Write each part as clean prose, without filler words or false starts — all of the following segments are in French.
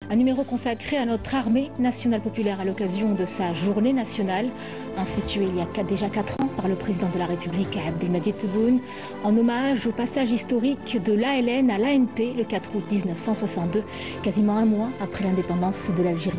Un numéro consacré à notre armée nationale populaire à l'occasion de sa journée nationale, instituée il y a déjà 4 ans par le président de la République Abdelmadjid Tebboune, en hommage au passage historique de l'ALN à l'ANP le 4 août 1962, quasiment un mois après l'indépendance de l'Algérie.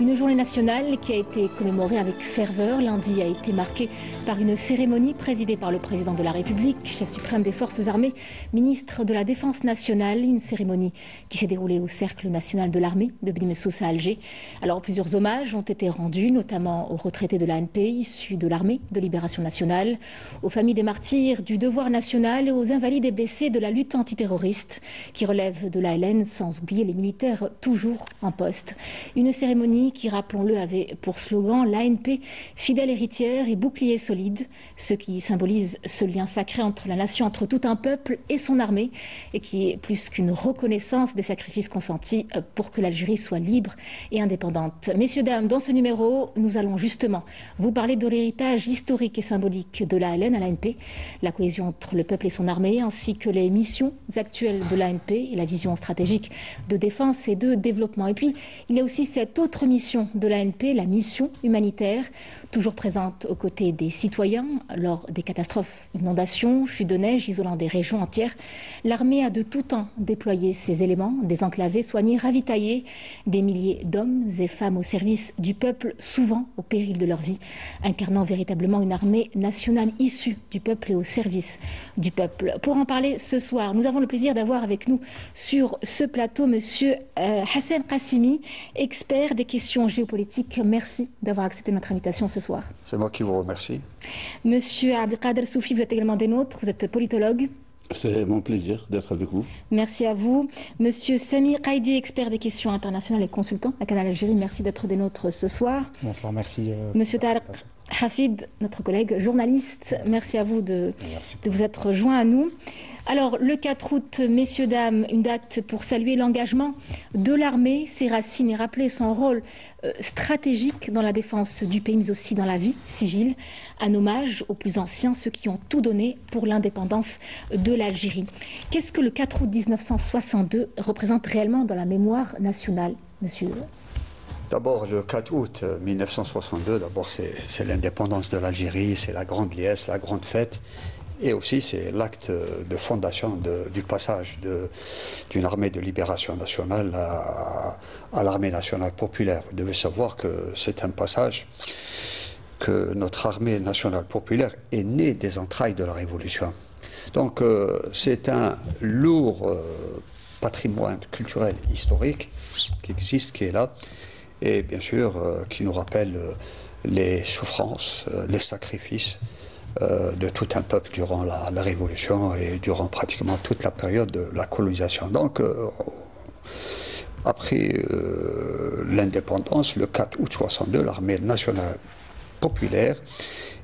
Une journée nationale qui a été commémorée avec ferveur. Lundi a été marquée par une cérémonie présidée par le président de la République, chef suprême des forces armées, ministre de la Défense nationale, une cérémonie qui s'est déroulée au Cercle national de l'armée de Beni Messous à Alger. Alors plusieurs hommages ont été rendus, notamment aux retraités de l'ANP issus de l'armée de libération nationale, aux familles des martyrs du devoir national et aux invalides et blessés de la lutte antiterroriste qui relèvent de l'ALN, sans oublier les militaires toujours en poste. Une cérémonie qui, rappelons-le, avait pour slogan l'ANP, fidèle héritière et bouclier solide, ce qui symbolise ce lien sacré entre la nation, entre tout un peuple et son armée, et qui est plus qu'une reconnaissance des sacrifices consentis pour que l'Algérie soit libre et indépendante. Messieurs, dames, dans ce numéro, nous allons justement vous parler de l'héritage historique et symbolique de l'ALN à l'ANP, la cohésion entre le peuple et son armée, ainsi que les missions actuelles de l'ANP et la vision stratégique de défense et de développement. Et puis, il y a aussi cette autre mission de l'ANP, la mission humanitaire, toujours présente aux côtés des citoyens lors des catastrophes, inondations, chutes de neige isolant des régions entières. L'armée a de tout temps déployé ses éléments, désenclavé, soigné, ravitaillé des milliers d'hommes et femmes au service du peuple, souvent au péril de leur vie, incarnant véritablement une armée nationale issue du peuple et au service du peuple. Pour en parler ce soir, nous avons le plaisir d'avoir avec nous sur ce plateau Monsieur Hassan Qassimi, expert des questions géopolitiques. Merci d'avoir accepté notre invitation ce soir. C'est moi qui vous remercie. Monsieur Abdelkader Soufi, vous êtes également des nôtres, vous êtes politologue. C'est mon plaisir d'être avec vous. Merci à vous. Monsieur Samir Qaïdi, expert des questions internationales et consultant à Canal Algérie, merci d'être des nôtres ce soir. Bonsoir, merci. Monsieur Tarek Hafid, notre collègue journaliste, merci à vous de vous être joint à nous. Alors, le 4 août, messieurs, dames, une date pour saluer l'engagement de l'armée, ses racines et rappeler son rôle stratégique dans la défense du pays, mais aussi dans la vie civile. Un hommage aux plus anciens, ceux qui ont tout donné pour l'indépendance de l'Algérie. Qu'est-ce que le 4 août 1962 représente réellement dans la mémoire nationale, monsieur? D'abord, le 4 août 1962, d'abord c'est l'indépendance de l'Algérie, c'est la grande liesse, la grande fête. Et aussi, c'est l'acte de fondation du passage d'une armée de libération nationale à l'armée nationale populaire. Vous devez savoir que c'est un passage que notre armée nationale populaire est née des entrailles de la Révolution. Donc, c'est un lourd patrimoine culturel, historique qui existe, qui est là, et bien sûr, qui nous rappelle les souffrances, les sacrifices de tout un peuple durant la Révolution et durant pratiquement toute la période de la colonisation. Donc, après l'indépendance, le 4 août 62, l'armée nationale populaire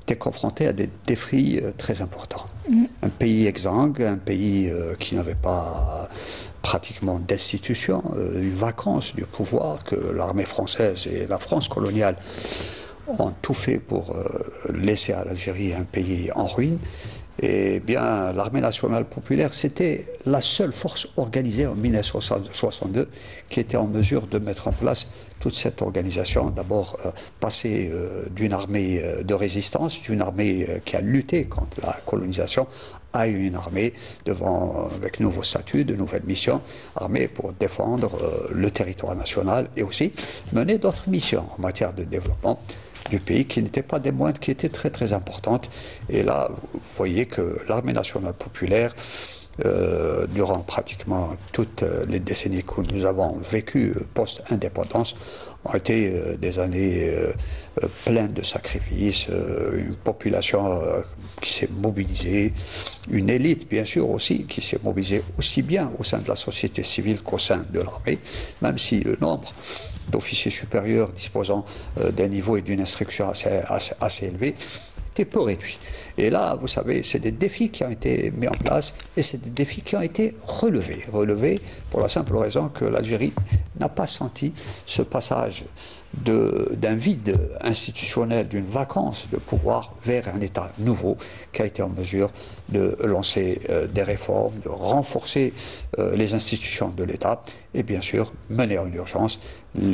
était confrontée à des défis très importants. Un pays exsangue, un pays qui n'avait pas pratiquement d'institutions, une vacance du pouvoir que l'armée française et la France coloniale ont tout fait pour laisser à l'Algérie un pays en ruine. Et bien, l'armée nationale populaire, c'était la seule force organisée en 1962 qui était en mesure de mettre en place toute cette organisation. D'abord, passer d'une armée de résistance, d'une armée qui a lutté contre la colonisation, à une armée avec nouveaux statuts, de nouvelles missions, armée pour défendre le territoire national et aussi mener d'autres missions en matière de développement du pays qui n'étaient pas des moindres, qui étaient très très importantes. Et là, vous voyez que l'armée nationale populaire, durant pratiquement toutes les décennies que nous avons vécues post-indépendance, ont été des années pleines de sacrifices, une population qui s'est mobilisée, une élite bien sûr aussi, qui s'est mobilisée aussi bien au sein de la société civile qu'au sein de l'armée, même si le nombre d'officiers supérieurs disposant d'un niveau et d'une instruction assez élevé était peu réduit. Et là, vous savez, c'est des défis qui ont été mis en place et c'est des défis qui ont été relevés. Relevés pour la simple raison que l'Algérie n'a pas senti ce passage d'un vide institutionnel, d'une vacance de pouvoir vers un État nouveau qui a été en mesure de lancer des réformes, de renforcer les institutions de l'État et bien sûr mener en urgence un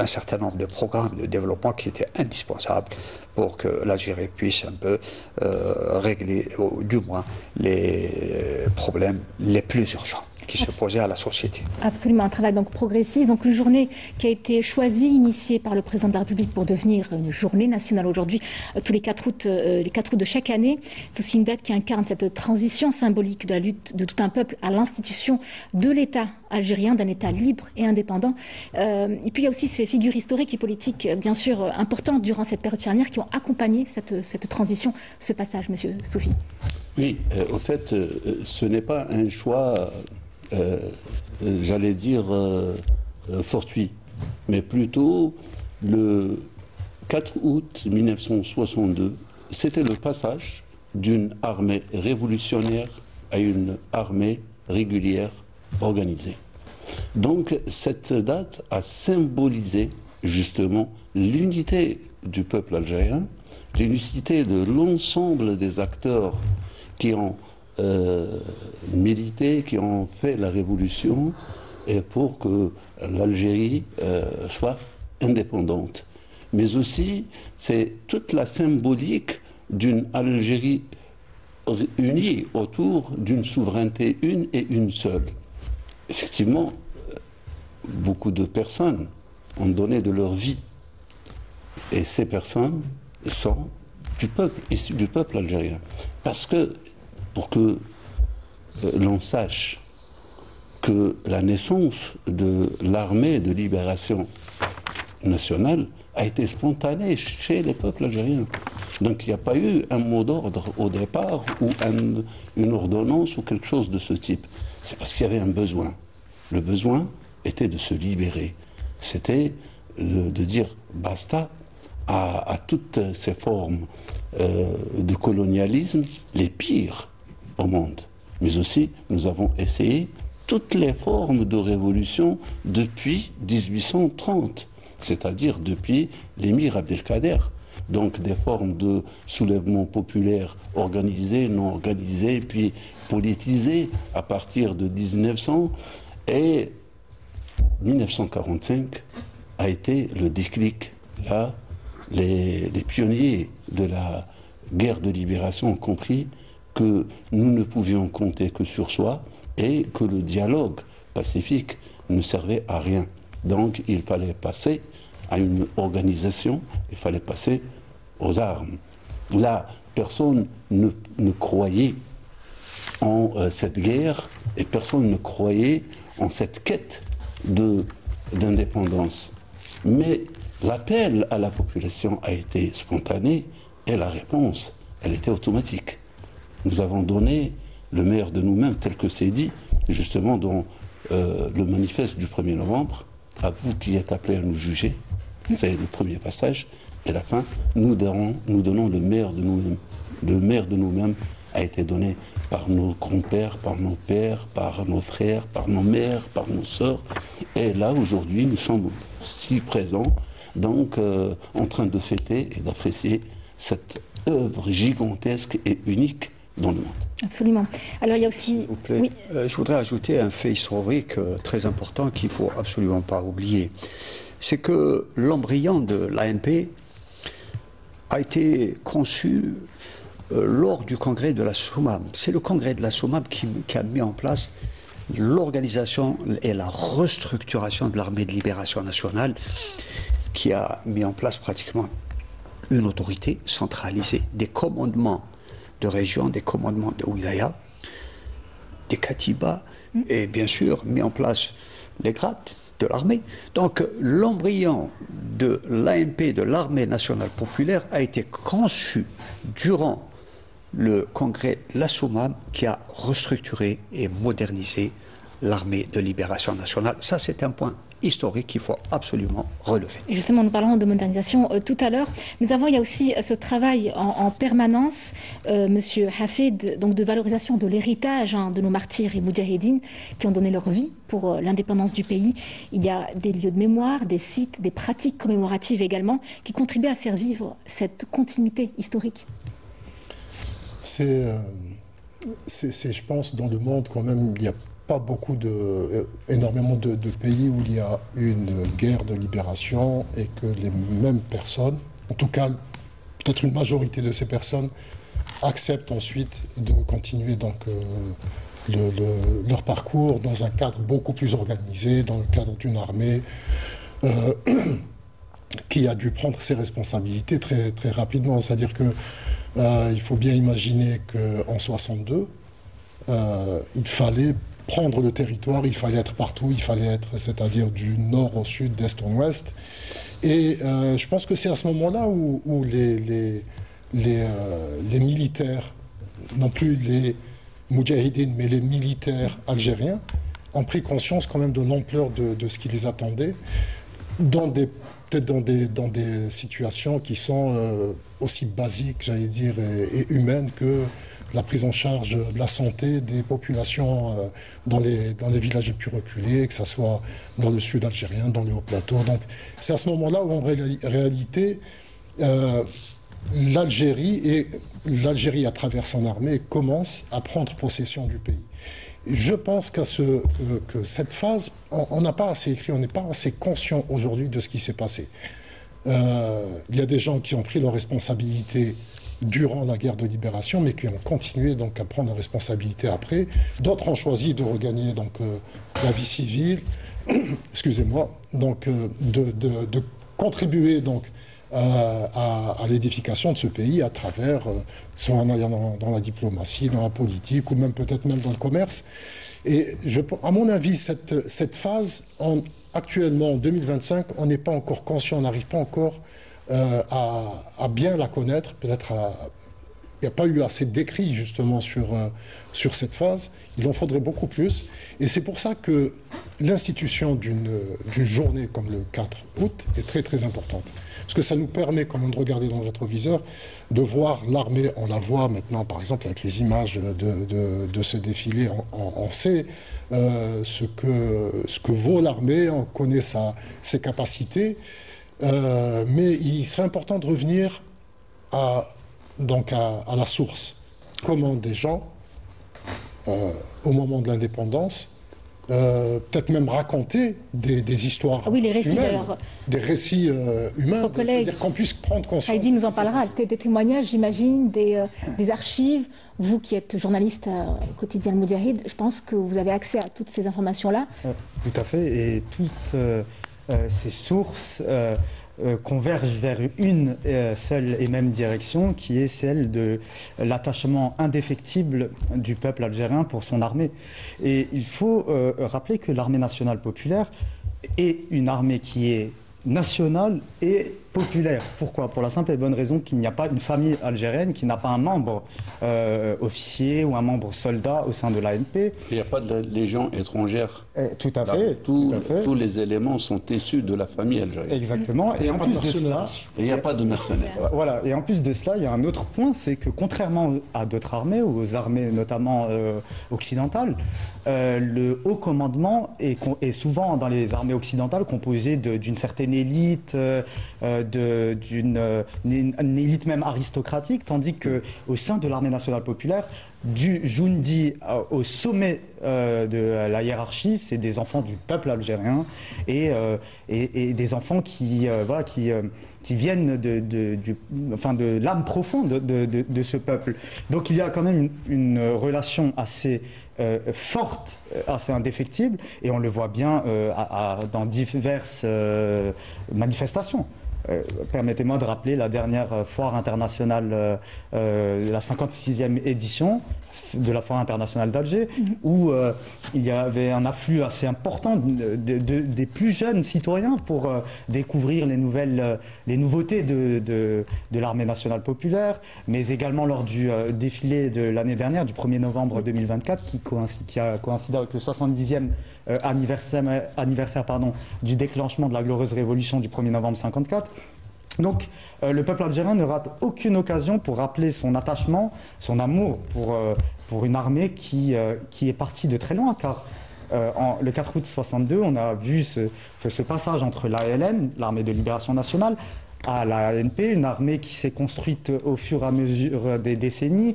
certain nombre de programmes de développement qui étaient indispensables pour que l'Algérie puisse un peu régler, ou du moins, les problèmes les plus urgents qui se posaient à la société. Absolument, un travail donc progressif. Donc une journée qui a été choisie, initiée par le président de la République pour devenir une journée nationale aujourd'hui, tous les 4 août de chaque année. C'est aussi une date qui incarne cette transition symbolique de la lutte de tout un peuple à l'institution de l'État algérien, d'un État libre et indépendant. Et puis il y a aussi ces figures historiques et politiques, bien sûr, importantes durant cette période charnière qui ont accompagné cette transition, ce passage, Monsieur Soufi. Oui, au fait, ce n'est pas un choix, j'allais dire, fortuit, mais plutôt le 4 août 1962, c'était le passage d'une armée révolutionnaire à une armée régulière organisée. Donc cette date a symbolisé justement l'unité du peuple algérien, l'unité de l'ensemble des acteurs qui ont milité, qui ont fait la révolution et pour que l'Algérie soit indépendante. Mais aussi, c'est toute la symbolique d'une Algérie unie autour d'une souveraineté une et une seule. Effectivement, beaucoup de personnes ont donné de leur vie. Et ces personnes sont du peuple, issus du peuple algérien. Parce que, pour que l'on sache que la naissance de l'armée de libération nationale a été spontanée chez les peuples algériens. Donc il n'y a pas eu un mot d'ordre au départ ou une ordonnance ou quelque chose de ce type. C'est parce qu'il y avait un besoin. Le besoin était de se libérer. C'était de dire basta à toutes ces formes de colonialisme, les pires au monde. Mais aussi, nous avons essayé toutes les formes de révolution depuis 1830, c'est-à-dire depuis l'émir Abdelkader. Donc des formes de soulèvement populaire organisé, non organisé, puis politisé à partir de 1900. Et 1945 a été le déclic. Là, les pionniers de la guerre de libération ont compris que nous ne pouvions compter que sur soi et que le dialogue pacifique ne servait à rien. Donc il fallait passer à une organisation, il fallait passer aux armes. Là, personne ne croyait en cette guerre et personne ne croyait en cette quête d'indépendance. Mais l'appel à la population a été spontané et la réponse, elle était automatique. Nous avons donné le meilleur de nous-mêmes, tel que c'est dit, justement dans le manifeste du 1er novembre, à vous qui êtes appelés à nous juger, c'est le premier passage, et la fin, nous donnons le meilleur de nous-mêmes. Le meilleur de nous-mêmes a été donné par nos grands-pères, par nos pères, par nos frères, par nos mères, par nos sœurs. Et là, aujourd'hui, nous sommes si présents, donc en train de fêter et d'apprécier cette œuvre gigantesque et unique dans le monde. Absolument. Alors il y a aussi... S'il vous plaît, oui. Je voudrais ajouter un fait historique très important qu'il ne faut absolument pas oublier. C'est que l'embryon de l'ANP a été conçu lors du congrès de la SOMAM. C'est le congrès de la SOMAM qui a mis en place l'organisation et la restructuration de l'armée de libération nationale, qui a mis en place pratiquement une autorité centralisée, des commandements de région, des commandements de wilaya, des katibas, et bien sûr mis en place les grades de l'armée. Donc l'embryon de l'ANP, de l'armée nationale populaire, a été conçu durant le congrès La SOMAM, qui a restructuré et modernisé l'armée de libération nationale. Ça, c'est un point historique qu'il faut absolument relever. Justement, nous parlerons de modernisation tout à l'heure, mais avant, il y a aussi ce travail en permanence, Monsieur Hafid, donc de valorisation de l'héritage de nos martyrs et moudjahidines qui ont donné leur vie pour l'indépendance du pays. Il y a des lieux de mémoire, des sites, des pratiques commémoratives également qui contribuent à faire vivre cette continuité historique. C'est, je pense, dans le monde quand même, il y a pas énormément de pays où il y a une guerre de libération et que les mêmes personnes, en tout cas peut-être une majorité de ces personnes, acceptent ensuite de continuer donc leur parcours dans un cadre beaucoup plus organisé, dans le cadre d'une armée qui a dû prendre ses responsabilités très, très rapidement. C'est-à-dire que il faut bien imaginer qu'en 62, il fallait prendre le territoire, il fallait être partout, il fallait être, c'est-à-dire du nord au sud, d'est en ouest. Et je pense que c'est à ce moment-là où les militaires, non plus les moudjahidines, mais les militaires algériens, ont pris conscience quand même de l'ampleur de ce qui les attendait, peut-être dans des situations qui sont aussi basiques, j'allais dire, et humaines que la prise en charge de la santé des populations dans les villages les plus reculés, que ce soit dans le sud algérien, dans les hauts plateaux. Donc c'est à ce moment-là où en réalité l'Algérie à travers son armée commence à prendre possession du pays. Je pense que cette phase, on n'a pas assez écrit, on n'est pas assez conscient aujourd'hui de ce qui s'est passé. Il y a des gens qui ont pris leurs responsabilités durant la guerre de libération, mais qui ont continué donc à prendre leurs responsabilités après. D'autres ont choisi de regagner donc la vie civile, excusez-moi, donc de contribuer donc à l'édification de ce pays à travers, soit dans la diplomatie, dans la politique, ou même peut-être même dans le commerce. Et à mon avis, cette phase, actuellement en 2025, on n'est pas encore conscient, on n'arrive pas encore à bien la connaître. Peut-être il n'y a pas eu assez d'écrits justement sur cette phase. Il en faudrait beaucoup plus. Et c'est pour ça que l'institution d'une journée comme le 4 août est très très importante. Parce que ça nous permet quand même de regarder dans le rétroviseur, de voir l'armée. On la voit maintenant par exemple avec les images de ce défilé. On sait ce que vaut l'armée, on connaît ses capacités. Mais il serait important de revenir à la source. Comment des gens, au moment de l'indépendance, peut-être même raconter des histoires les récits humaines, des récits humains, c'est-à-dire qu'on puisse prendre conscience. Heidi nous en parlera, des témoignages, j'imagine, des archives. Vous qui êtes journaliste au quotidien Moudjahid, je pense que vous avez accès à toutes ces informations-là. Tout à fait, et toutes ces sources convergent vers une seule et même direction, qui est celle de l'attachement indéfectible du peuple algérien pour son armée. Et il faut rappeler que l'armée nationale populaire est une armée qui est nationale et populaire. Pourquoi? Pour la simple et bonne raison qu'il n'y a pas une famille algérienne qui n'a pas un membre officier ou un membre soldat au sein de l'ANP. Il n'y a pas de légion étrangère. Tout à fait. Tous les éléments sont issus de la famille algérienne. Exactement. Et en plus de cela, il n'y a pas de mercenaires. Voilà. Et en plus de cela, il y a un autre point, c'est que contrairement à d'autres armées, aux armées notamment occidentales, le haut commandement est souvent dans les armées occidentales composé d'une certaine élite, d'une élite même aristocratique, tandis qu'au sein de l'armée nationale populaire, du Joundi au sommet de la hiérarchie, c'est des enfants du peuple algérien et des enfants qui viennent de l'âme profonde de ce peuple. Donc il y a quand même une relation assez forte, assez indéfectible, et on le voit bien dans diverses manifestations. Permettez-moi de rappeler la dernière foire internationale, la 56e édition de la foire internationale d'Alger, où il y avait un afflux assez important des plus jeunes citoyens pour découvrir les nouveautés de l'armée nationale populaire, mais également lors du défilé de l'année dernière, du 1er novembre 2024, qui a coïncidé avec le 70e anniversaire du déclenchement de la glorieuse révolution du 1er novembre 1954. Donc, le peuple algérien ne rate aucune occasion pour rappeler son attachement, son amour pour une armée qui est partie de très loin, car le 4 août 62, on a vu ce passage entre l'ALN, l'Armée de Libération Nationale, à la ANP, une armée qui s'est construite au fur et à mesure des décennies,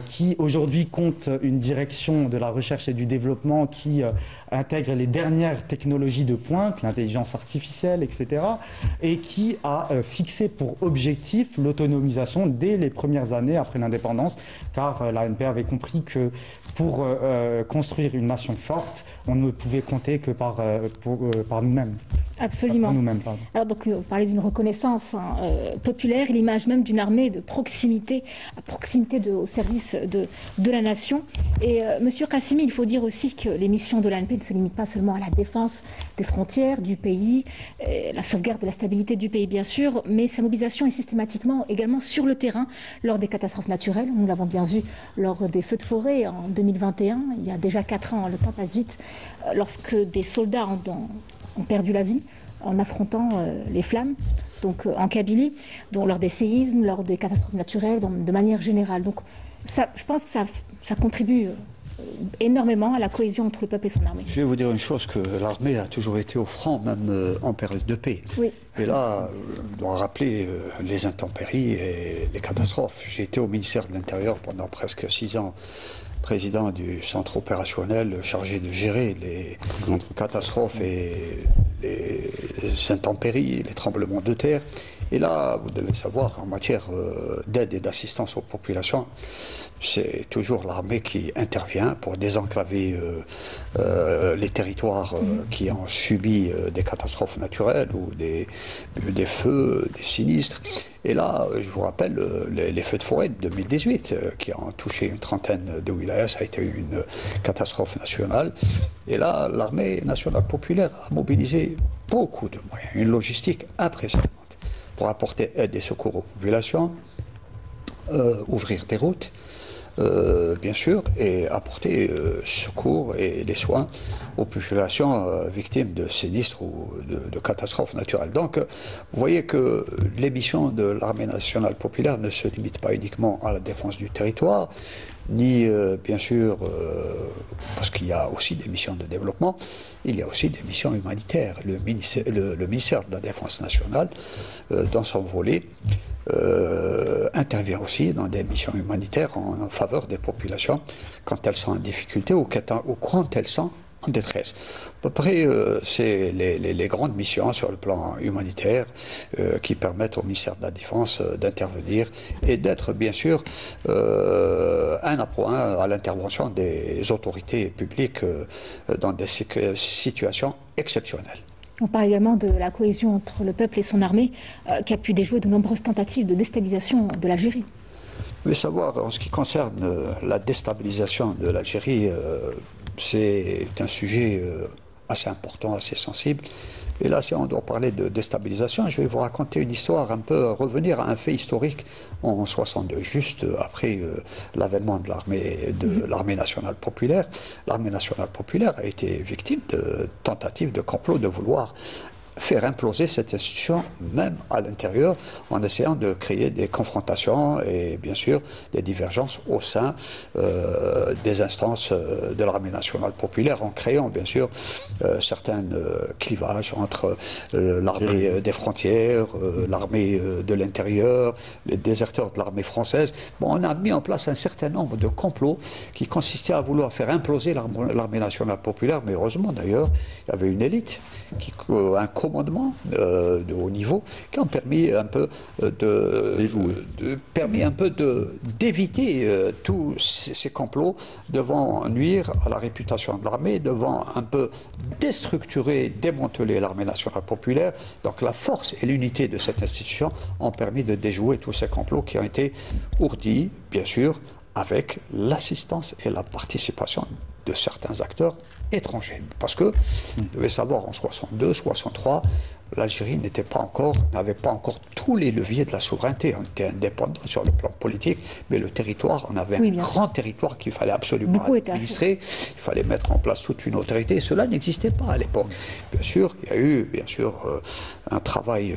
qui aujourd'hui compte une direction de la recherche et du développement qui intègre les dernières technologies de pointe, l'intelligence artificielle, etc., et qui a fixé pour objectif l'autonomisation dès les premières années après l'indépendance, car l'ANP avait compris que pour construire une nation forte, on ne pouvait compter que par nous-mêmes. Absolument. Alors donc, on parlait d'une reconnaissance populaire, l'image même d'une armée de proximité, au service de la nation. Et Monsieur Qassimi, il faut dire aussi que les missions de l'ANP ne se limitent pas seulement à la défense des frontières du pays, la sauvegarde de la stabilité du pays bien sûr, mais sa mobilisation est systématiquement également sur le terrain lors des catastrophes naturelles. Nous l'avons bien vu lors des feux de forêt en 2021, il y a déjà 4 ans, le temps passe vite, lorsque des soldats ont perdu la vie en affrontant les flammes, donc en Kabylie, donc lors des séismes, lors des catastrophes naturelles, de manière générale. Donc ça, je pense que ça contribue énormément à la cohésion entre le peuple et son armée. Je vais vous dire une chose, que l'armée a toujours été au front, même en période de paix. Oui. Et là, je dois rappeler les intempéries et les catastrophes. J'ai été au ministère de l'Intérieur pendant presque 6 ans, président du centre opérationnel chargé de gérer les catastrophes et les intempéries, les tremblements de terre. Et là, vous devez savoir, en matière d'aide et d'assistance aux populations, c'est toujours l'armée qui intervient pour désenclaver les territoires qui ont subi des catastrophes naturelles ou des feux, des sinistres. Et là, je vous rappelle les feux de forêt de 2018 qui ont touché une trentaine de wilayas. Ça a été une catastrophe nationale. Et là, l'armée nationale populaire a mobilisé beaucoup de moyens, une logistique impressionnante pour apporter aide et secours aux populations, ouvrir des routes, bien sûr, et apporter secours et les soins aux populations victimes de sinistres ou de catastrophes naturelles. Donc, vous voyez que les missions de l'armée nationale populaire ne se limitent pas uniquement à la défense du territoire, ni bien sûr, parce qu'il y a aussi des missions de développement, il y a aussi des missions humanitaires. Le ministère de la Défense nationale, dans son volet, intervient aussi dans des missions humanitaires en faveur des populations quand elles sont en difficulté ou quand elles sont en détresse. À peu près, c'est les grandes missions sur le plan humanitaire qui permettent au ministère de la Défense d'intervenir et d'être bien sûr un appoint à l'intervention des autorités publiques dans des situations exceptionnelles. On parle également de la cohésion entre le peuple et son armée qui a pu déjouer de nombreuses tentatives de déstabilisation de l'Algérie. Vous devez savoir, en ce qui concerne la déstabilisation de l'Algérie, c'est un sujet assez important, assez sensible. Et là, si on doit parler de déstabilisation, je vais vous raconter une histoire, un peu revenir à un fait historique en 62, juste après l'avènement de l'armée nationale populaire. L'armée nationale populaire a été victime de tentatives de complot de vouloir faire imploser cette institution, même à l'intérieur, en essayant de créer des confrontations et bien sûr des divergences au sein des instances de l'armée nationale populaire, en créant bien sûr certains clivages entre l'armée des frontières, l'armée de l'intérieur, les déserteurs de l'armée française. Bon, on a mis en place un certain nombre de complots qui consistaient à vouloir faire imploser l'armée nationale populaire, mais heureusement d'ailleurs, il y avait une élite, un commandement de haut niveau qui ont permis un peu d'éviter tous ces complots devant nuire à la réputation de l'armée, devant un peu déstructurer, démanteler l'armée nationale populaire. Donc la force et l'unité de cette institution ont permis de déjouer tous ces complots qui ont été ourdis, bien sûr, avec l'assistance et la participation de certains acteurs étrangers. Parce que, vous devez savoir, en 62, 63, l'Algérie n'avait pas encore tous les leviers de la souveraineté. On était indépendant sur le plan politique, mais le territoire, on avait un grand territoire qu'il fallait absolument administrer. Il fallait mettre en place toute une autorité. Cela n'existait pas à l'époque. Bien sûr, il y a eu un travail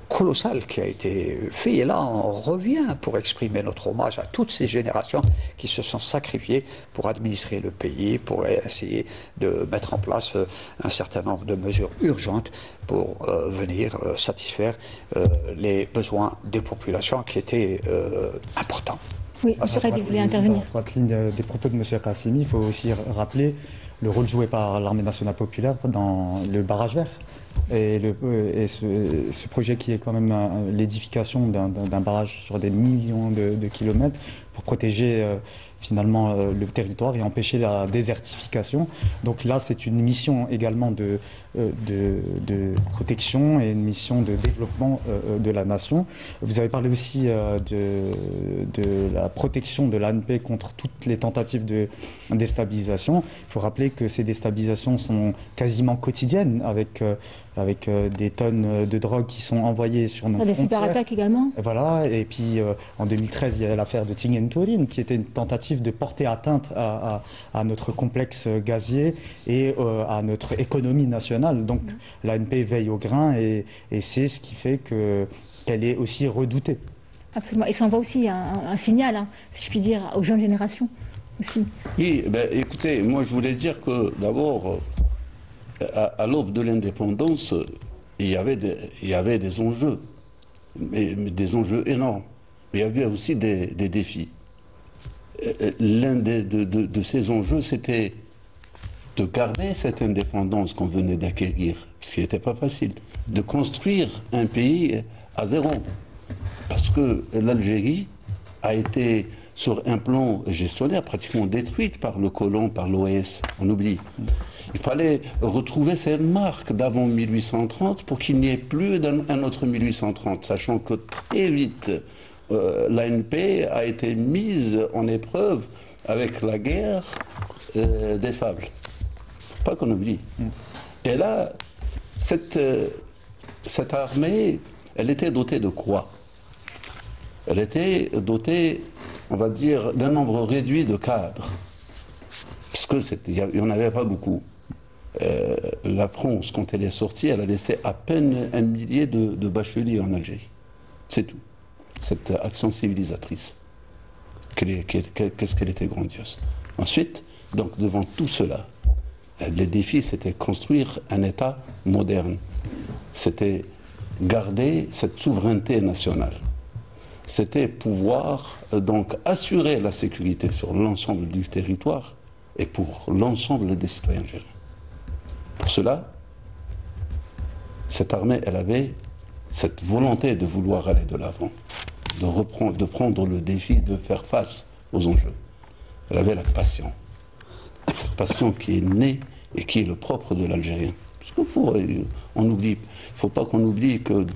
colossal qui a été fait. Et là, on revient pour exprimer notre hommage à toutes ces générations qui se sont sacrifiées pour administrer le pays, pour essayer de mettre en place un certain nombre de mesures urgentes pour venir satisfaire les besoins des populations qui étaient importants. Oui, M. Radi, vous voulez intervenir. Dans la droite ligne des propos de M. Qassimi, il faut aussi rappeler le rôle joué par l'Armée nationale populaire dans le barrage vert. Et ce projet qui est quand même l'édification d'un barrage sur des millions de kilomètres pour protéger finalement le territoire et empêcher la désertification. Donc là, c'est une mission également de protection et une mission de développement de la nation. Vous avez parlé aussi de la protection de l'ANP contre toutes les tentatives de déstabilisation. Il faut rappeler que ces déstabilisations sont quasiment quotidiennes avec des tonnes de drogue qui sont envoyées sur nos frontières. Des cyberattaques également. Voilà, et puis en 2013, il y a l'affaire de Tingen-Turin qui était une tentative de porter atteinte à notre complexe gazier et à notre économie nationale. Donc l'ANP veille au grain et c'est ce qui fait qu'elle est aussi redoutée. Absolument. Et ça envoie aussi un signal, si je puis dire, aux jeunes générations aussi. Oui, écoutez, moi je voulais dire que d'abord, à l'aube de l'indépendance, il y avait des enjeux, mais des enjeux énormes. Mais il y avait aussi des défis. L'un de ces enjeux, c'était de garder cette indépendance qu'on venait d'acquérir, ce qui n'était pas facile, de construire un pays à zéro. Parce que l'Algérie a été, sur un plan gestionnaire, pratiquement détruite par le colon, par l'OAS, on oublie. Il fallait retrouver ces marques d'avant 1830 pour qu'il n'y ait plus un autre 1830, sachant que très vite, l'ANP a été mise en épreuve avec la guerre des sables. Pas qu'on oublie. Et là, cette armée, elle était dotée de quoi? Elle était dotée, on va dire, d'un nombre réduit de cadres. Parce qu'il n'y en avait pas beaucoup. La France, quand elle est sortie, elle a laissé à peine 1 millier de bacheliers en Algérie. C'est tout. Cette action civilisatrice. Qu'est-ce qu'elle était grandiose. Ensuite, donc devant tout cela, les défis, c'était construire un État moderne. C'était garder cette souveraineté nationale. C'était pouvoir donc assurer la sécurité sur l'ensemble du territoire et pour l'ensemble des citoyens algériens. Pour cela, cette armée, elle avait cette volonté de vouloir aller de l'avant, de prendre le défi de faire face aux enjeux. Elle avait la passion. Cette passion qui est née et qui est le propre de l'Algérien. Parce qu'il faut, on oublie, il ne faut pas qu'on oublie que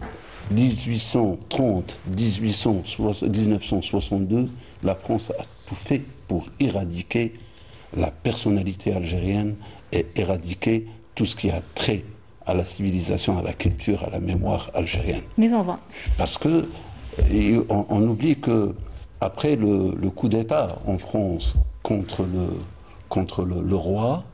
1830, 1962, la France a tout fait pour éradiquer la personnalité algérienne et éradiquer tout ce qui a trait à la civilisation, à la culture, à la mémoire algérienne. Mais en vain. Parce que on oublie que après le coup d'État en France contre le roi,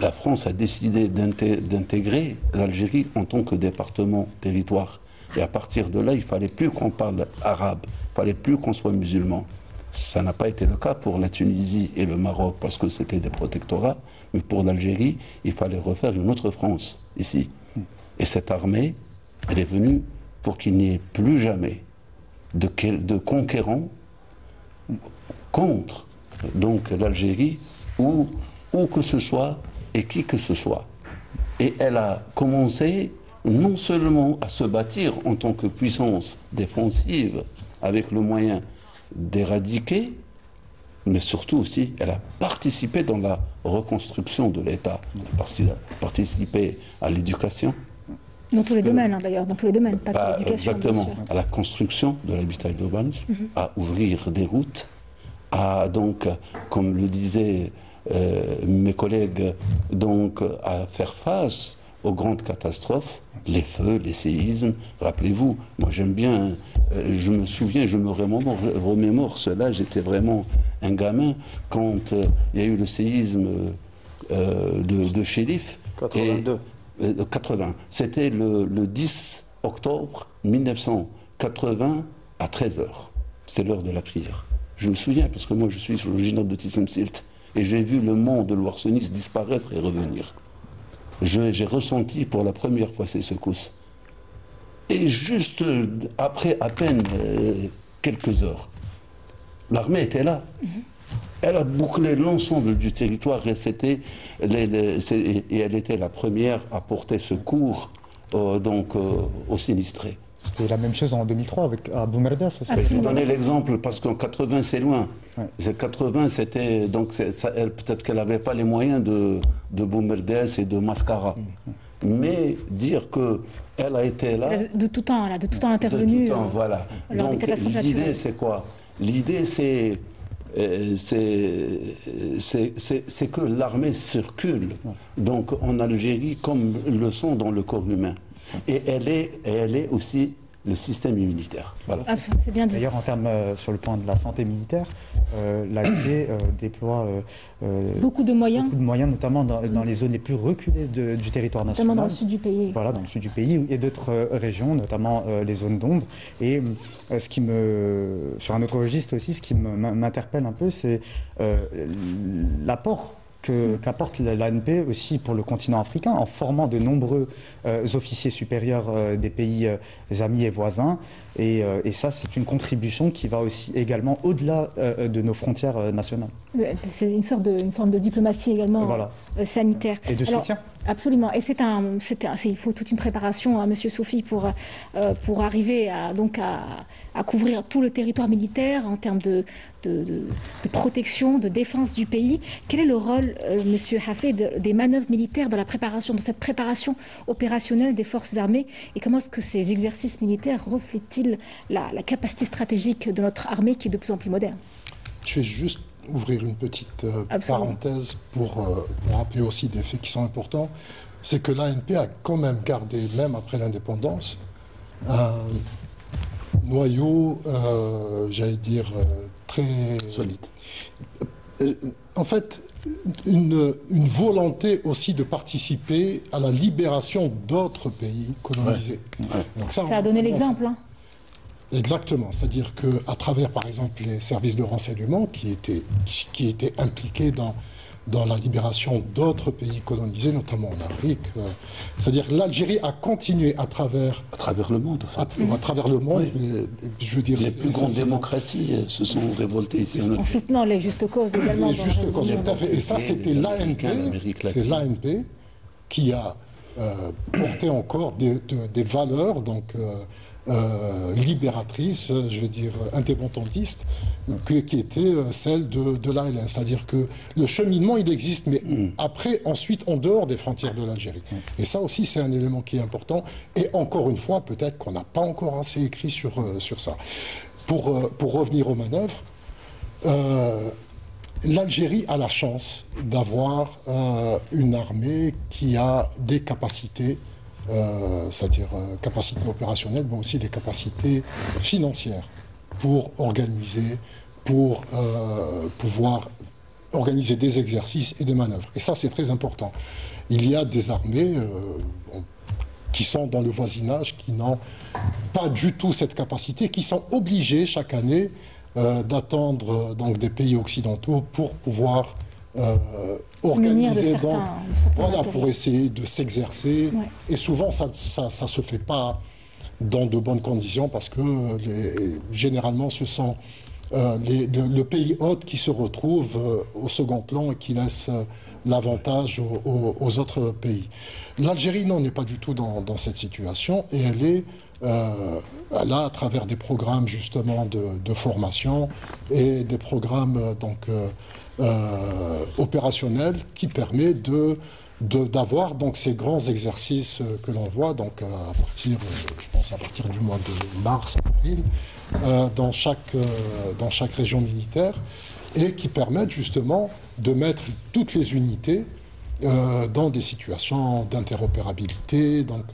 la France a décidé d'intégrer l'Algérie en tant que département, territoire. Et à partir de là, il ne fallait plus qu'on parle arabe, il ne fallait plus qu'on soit musulman. Ça n'a pas été le cas pour la Tunisie et le Maroc parce que c'était des protectorats, mais pour l'Algérie, il fallait refaire une autre France, ici. Et cette armée, elle est venue pour qu'il n'y ait plus jamais de conquérants contre donc l'Algérie ou que ce soit et qui que ce soit. Et elle a commencé non seulement à se bâtir en tant que puissance défensive avec le moyen d'éradiquer, mais surtout aussi, elle a participé dans la reconstruction de l'État. Elle a participé à l'éducation. Dans tous les domaines, d'ailleurs, dans tous les domaines, pas que l'éducation. Exactement, à la construction de l'habitat et de l'urbanisme, à ouvrir des routes, à donc, comme le disaient mes collègues, donc à faire face aux grandes catastrophes, les feux, les séismes. Rappelez-vous, moi j'aime bien, je me souviens, je me remémore cela, j'étais vraiment un gamin quand il y a eu le séisme de Chérif. 82. 80. C'était le 10 octobre 1980 à 13h. C'était l'heure de la prière. Je me souviens parce que moi je suis originaire de Tissemsilt et j'ai vu le mont de Loarsenis disparaître et revenir. J'ai ressenti pour la première fois ces secousses. Et juste après à peine quelques heures, l'armée était là. Elle a bouclé l'ensemble du territoire et elle était la première à porter secours aux sinistrés. C'était la même chose en 2003 avec Abou Merda. Je vais donner l'exemple parce qu'en 80 c'est loin. Ouais. 80 c'était donc peut-être qu'elle n'avait pas les moyens de Boumerdès et de Mascara. Mais dire qu'elle a été là. De tout temps, intervenue. De tout temps, voilà. Donc l'idée c'est quoi? L'idée c'est que l'armée circule donc en Algérie comme le sont dans le corps humain. Et elle est aussi le système immunitaire. Voilà. Absolument, c'est bien dit. D'ailleurs, en termes sur le plan de la santé militaire, l'AFP déploie beaucoup de moyens, notamment dans les zones les plus reculées du territoire national. Notamment dans le sud du pays. Voilà, dans le sud du pays et d'autres régions, notamment les zones d'ombre. Et sur un autre registre aussi, ce qui m'interpelle un peu, c'est l'apport qu'apporte l'ANP aussi pour le continent africain en formant de nombreux officiers supérieurs des pays amis et voisins. Et ça, c'est une contribution qui va aussi également au-delà de nos frontières nationales. C'est une forme de diplomatie également sanitaire. Et de soutien. Absolument. Et il faut toute une préparation, hein, Monsieur Sofi, pour arriver à couvrir tout le territoire militaire en termes de protection, de défense du pays. Quel est le rôle, Monsieur Hafed, des manœuvres militaires dans la préparation, de cette préparation opérationnelle des forces armées, et comment est-ce que ces exercices militaires reflètent-ils la capacité stratégique de notre armée qui est de plus en plus moderne? Je vais juste ouvrir une petite parenthèse pour rappeler aussi des faits qui sont importants. C'est que l'ANP a quand même gardé, même après l'indépendance, un noyau, j'allais dire, très solide. En fait, une volonté aussi de participer à la libération d'autres pays colonisés. Ouais. Donc ça a donné l'exemple. Hein. Exactement, c'est-à-dire qu'à travers, par exemple, les services de renseignement qui étaient impliqués dans la libération d'autres pays colonisés, notamment en Afrique, c'est-à-dire l'Algérie a continué à travers le monde, en fait. À travers le monde, oui. Je veux dire, les plus grandes démocraties se sont révoltées ici en soutenant les justes causes également. Les justes causes, tout à fait. Et ça, c'était l'ANP, c'est l'ANP qui a porté encore des valeurs, donc libératrice, je veux dire indépendantiste, qui était celle de l'ALN. C'est-à-dire que le cheminement, il existe, mais après, ensuite, en dehors des frontières de l'Algérie. Et ça aussi, c'est un élément qui est important. Et encore une fois, peut-être qu'on n'a pas encore assez écrit sur ça. Pour revenir aux manœuvres, l'Algérie a la chance d'avoir une armée qui a des capacités, c'est-à-dire capacités opérationnelles, mais aussi des capacités financières pour pouvoir organiser des exercices et des manœuvres. Et ça, c'est très important. Il y a des armées qui sont dans le voisinage, qui n'ont pas du tout cette capacité, qui sont obligées chaque année d'attendre donc des pays occidentaux pour pouvoir organiser, pour essayer de s'exercer. Ouais. Et souvent, ça se fait pas dans de bonnes conditions parce que généralement, ce sont le pays hôte qui se retrouve au second plan et qui laisse l'avantage aux autres pays. L'Algérie, non, n'est pas du tout dans cette situation et elle a, à travers des programmes justement de formation et des programmes opérationnels qui permet d'avoir donc ces grands exercices que l'on voit donc à partir du mois de mars, avril, dans chaque région militaire et qui permettent justement de mettre toutes les unités dans des situations d'interopérabilité, donc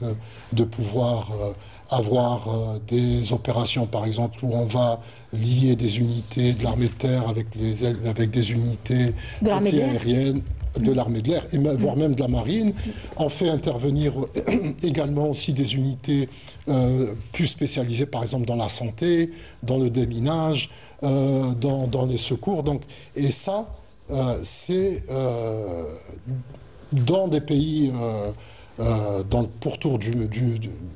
de pouvoir avoir des opérations, par exemple, où on va lier des unités de l'armée de terre avec des unités anti-aériennes de l'armée de l'air, et voire même de la marine. On fait intervenir également aussi des unités plus spécialisées, par exemple dans la santé, dans le déminage, dans les secours. Donc, et ça, c'est dans des pays, dans le pourtour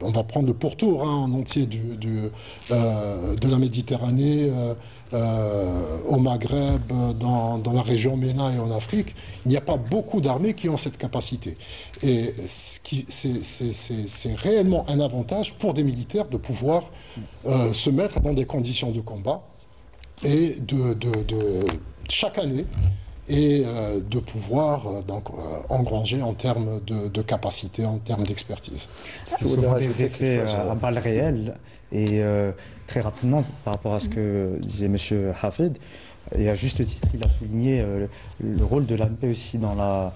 on va prendre le pourtour en entier de la Méditerranée, au Maghreb, dans la région MENA et en Afrique, il n'y a pas beaucoup d'armées qui ont cette capacité. Et c'est réellement un avantage pour des militaires de pouvoir se mettre dans des conditions de combat et chaque année, et de pouvoir engranger en termes de capacité, en termes d'expertise. Souvent des essais à balles réelles, et très rapidement par rapport à ce que disait M. Hafid, et à juste titre, il a souligné le rôle de l'ANP aussi dans la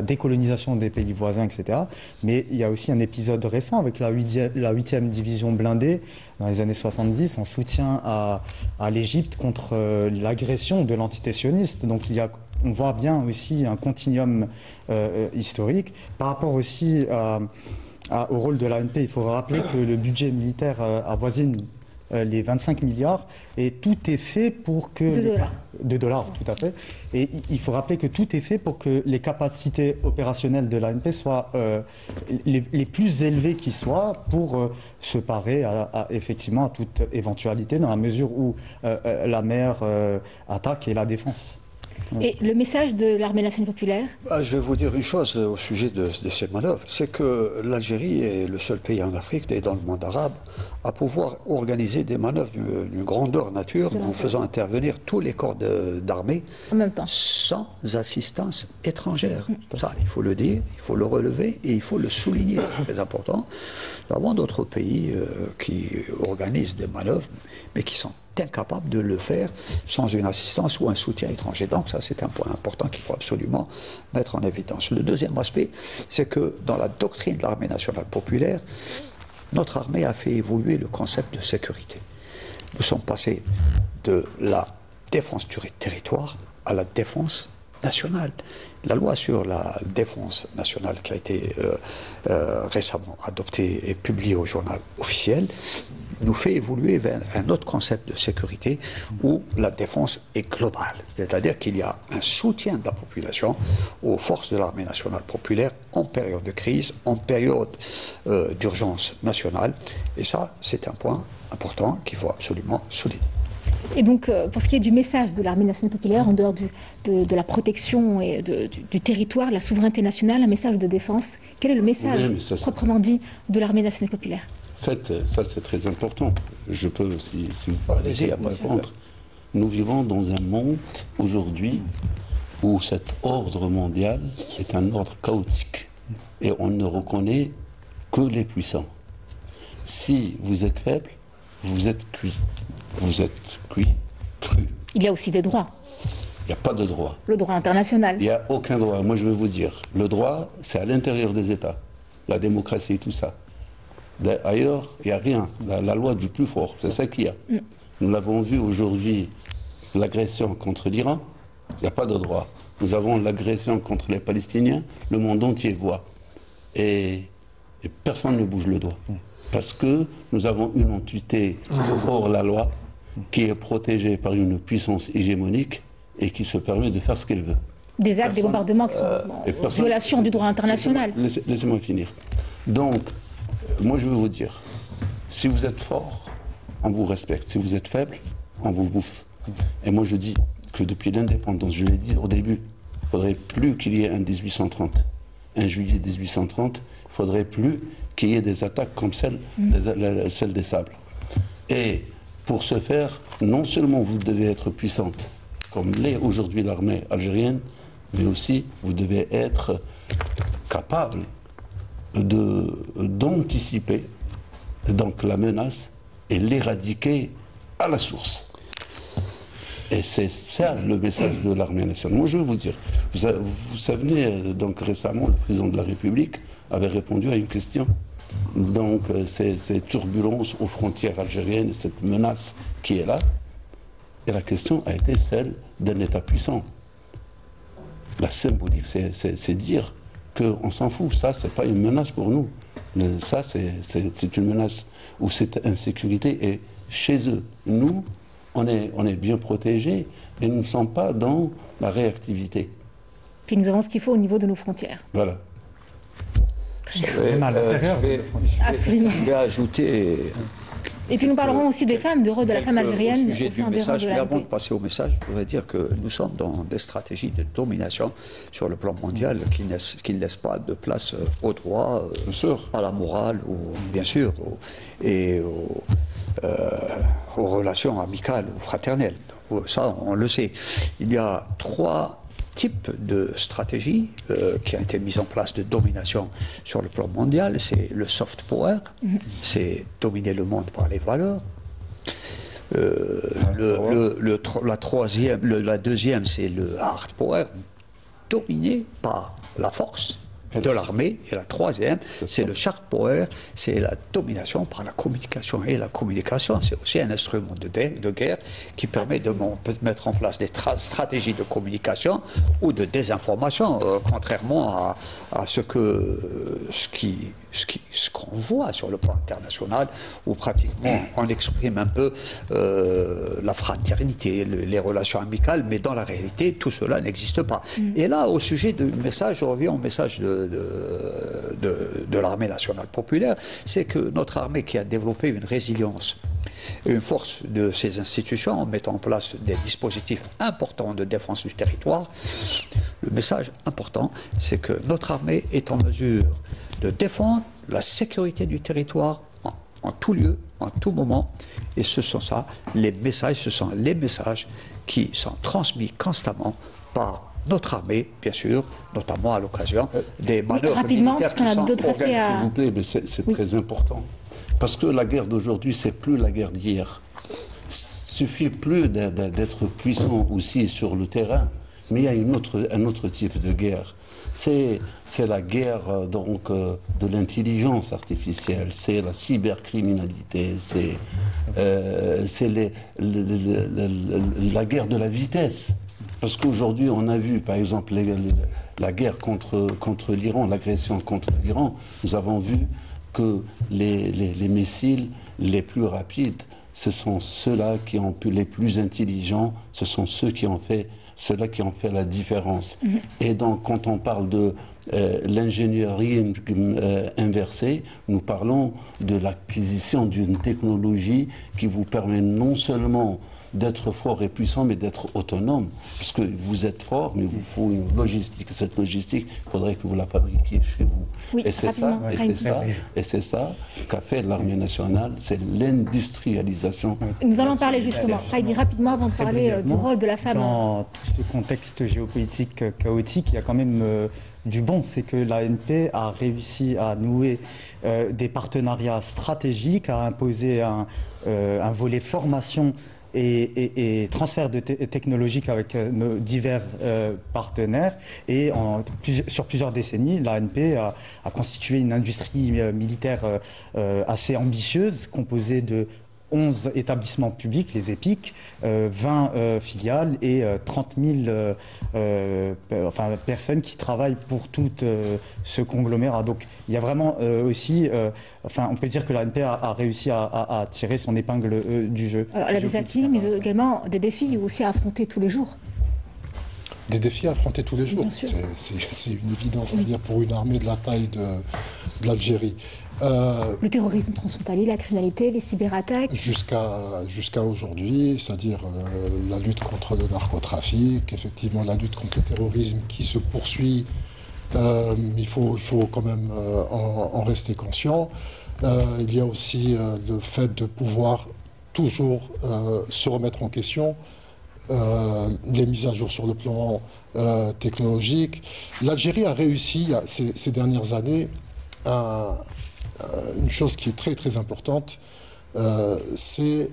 décolonisation des pays voisins, etc. Mais il y a aussi un épisode récent avec la 8e division blindée dans les années 70 en soutien à l'Égypte contre l'agression de l'entité sioniste. Donc on voit bien aussi un continuum historique. Par rapport aussi au rôle de l'ANP, il faut rappeler que le budget militaire avoisine les 25 milliards, et tout est fait pour que... De dollars, tout à fait. Et il faut rappeler que tout est fait pour que les capacités opérationnelles de l'ANP soient les plus élevées qui soient pour se parer effectivement à toute éventualité, dans la mesure où la mer attaque et la défense. Et le message de l'armée nationale populaire? Je vais vous dire une chose au sujet de ces manœuvres, c'est que l'Algérie est le seul pays en Afrique et dans le monde arabe à pouvoir organiser des manœuvres d'une grandeur nature en faisant intervenir tous les corps d'armée en même temps, sans assistance étrangère. Ça, il faut le dire, il faut le relever et il faut le souligner, c'est très important. Nous avons d'autres pays qui organisent des manœuvres, mais qui sont incapables de le faire sans une assistance ou un soutien étranger. Donc ça, c'est un point important qu'il faut absolument mettre en évidence. Le deuxième aspect, c'est que dans la doctrine de l'armée nationale populaire, notre armée a fait évoluer le concept de sécurité. Nous sommes passés de la défense du territoire à la défense nationale. La loi sur la défense nationale qui a été récemment adoptée et publiée au journal officiel nous fait évoluer vers un autre concept de sécurité où la défense est globale. C'est-à-dire qu'il y a un soutien de la population aux forces de l'armée nationale populaire en période de crise, en période d'urgence nationale. Et ça, c'est un point important qu'il faut absolument souligner. Et donc, pour ce qui est du message de l'armée nationale populaire, en dehors de la protection et du territoire, de la souveraineté nationale, un message de défense, quel est le message proprement dit de l'armée nationale populaire? En fait, ça c'est très important. Je peux aussi, si vous parlez, répondre. Nous vivons dans un monde aujourd'hui où cet ordre mondial est un ordre chaotique et on ne reconnaît que les puissants. Si vous êtes faible, vous êtes cuit. Vous êtes cuit, cru. Il y a aussi des droits. Il n'y a pas de droit. Le droit international. Il n'y a aucun droit. Moi, je vais vous dire, le droit, c'est à l'intérieur des États. La démocratie, tout ça. Ailleurs, il n'y a rien. La loi du plus fort, c'est ça qu'il y a. Nous l'avons vu aujourd'hui, l'agression contre l'Iran, il n'y a pas de droit. Nous avons l'agression contre les Palestiniens, le monde entier voit. Et personne ne bouge le doigt. Parce que nous avons une entité hors la loi qui est protégée par une puissance hégémonique et qui se permet de faire ce qu'elle veut. Des actes, des bombardements qui sont en violation du droit international. Laissez-moi finir. Donc, moi je veux vous dire, si vous êtes fort, on vous respecte. Si vous êtes faible, on vous bouffe. Et moi je dis que depuis l'indépendance, je l'ai dit au début, il ne faudrait plus qu'il y ait un 1830. Un juillet 1830, il ne faudrait plus qu'il y ait des attaques comme celle des Sables. Et pour ce faire, non seulement vous devez être puissante, comme l'est aujourd'hui l'armée algérienne, mais aussi vous devez être capable d'anticiper donc la menace et l'éradiquer à la source. Et c'est ça le message de l'armée nationale. Moi, je vais vous dire, vous savez, donc récemment, le président de la République avait répondu à une question. Donc, ces turbulences aux frontières algériennes, cette menace qui est là, et la question a été celle d'un État puissant. La symbolique, c'est dire qu'on s'en fout. Ça, c'est pas une menace pour nous. Mais ça, c'est une menace où cette insécurité est chez eux. Nous, on est bien protégés et nous ne sommes pas dans la réactivité. Puis nous avons ce qu'il faut au niveau de nos frontières. Voilà. Je vais ajouter. Et puis nous parlerons aussi des femmes, du rôle de la femme algérienne au sujet au sein du des rangs message. de Mais la avant de RP. passer au message, je voudrais dire que nous sommes dans des stratégies de domination sur le plan mondial qui ne laissent pas de place au droit, à la morale, bien sûr, et aux relations amicales ou fraternelles. Ça, on le sait. Il y a 3 types de stratégies qui ont été mises en place de domination sur le plan mondial. C'est le soft power, c'est dominer le monde par les valeurs. La deuxième, c'est le hard power, dominé par la force de l'armée. Et la troisième, c'est le sharp power, c'est la domination par la communication. Et la communication, c'est aussi un instrument de guerre qui permet de mettre en place des stratégies de communication ou de désinformation, contrairement à ce qu'on voit sur le plan international, où pratiquement on exprime un peu la fraternité, les relations amicales, mais dans la réalité, tout cela n'existe pas. Et là, au sujet du message, je reviens au message de l'armée nationale populaire, c'est que notre armée qui a développé une résilience et une force de ses institutions en mettant en place des dispositifs importants de défense du territoire, le message important, c'est que notre armée est en mesure de défendre la sécurité du territoire en tout lieu, en tout moment. Et ce sont les messages qui sont transmis constamment par notre armée, bien sûr, notamment à l'occasion des manœuvres militaires qui sont organisées. S'il vous plaît, mais c'est très important. Parce que la guerre d'aujourd'hui, c'est plus la guerre d'hier. Il suffit plus d'être puissant aussi sur le terrain, mais il y a un autre type de guerre. C'est la guerre donc de l'intelligence artificielle, c'est la cybercriminalité, c'est la guerre de la vitesse. Parce qu'aujourd'hui, on a vu, par exemple, la guerre contre l'Iran, l'agression contre l'Iran. Nous avons vu que les missiles les plus rapides, ce sont ceux-là qui ont pu les plus intelligents, ce sont ceux-là qui ont fait la différence. Et donc, quand on parle de l'ingénierie inversée, nous parlons de l'acquisition d'une technologie qui vous permet non seulement d'être fort et puissant, mais d'être autonome. Parce que vous êtes fort, mais il vous faut une logistique. Cette logistique, il faudrait que vous la fabriquiez chez vous. Oui, et c'est ça qu'a fait l'armée nationale, c'est l'industrialisation. Nous allons parler justement, Heidi, rapidement avant de parler du rôle de la femme. Dans tout ce contexte géopolitique chaotique, il y a quand même du bon, c'est que l'ANP a réussi à nouer des partenariats stratégiques, à imposer un volet formation et transfert technologique avec nos divers partenaires. Et sur plusieurs décennies, l'ANP a constitué une industrie militaire assez ambitieuse, composée de 11 établissements publics, les EPIC, 20 filiales et 30 000 personnes qui travaillent pour tout ce conglomérat. Donc il y a vraiment aussi, on peut dire que l'ANP a réussi à tirer son épingle du jeu. Alors elle a des acquis, mais également des défis aussi à affronter tous les jours. Des défis à affronter tous les jours, c'est une évidence, c'est-à-dire pour une armée de la taille de l'Algérie. Le terrorisme transfrontalier, la criminalité, les cyberattaques. Jusqu'à aujourd'hui, c'est-à-dire la lutte contre le narcotrafic, effectivement la lutte contre le terrorisme qui se poursuit, il faut quand même en rester conscient. Il y a aussi le fait de pouvoir toujours se remettre en question, les mises à jour sur le plan technologique. L'Algérie a réussi ces dernières années une chose qui est très très importante, c'est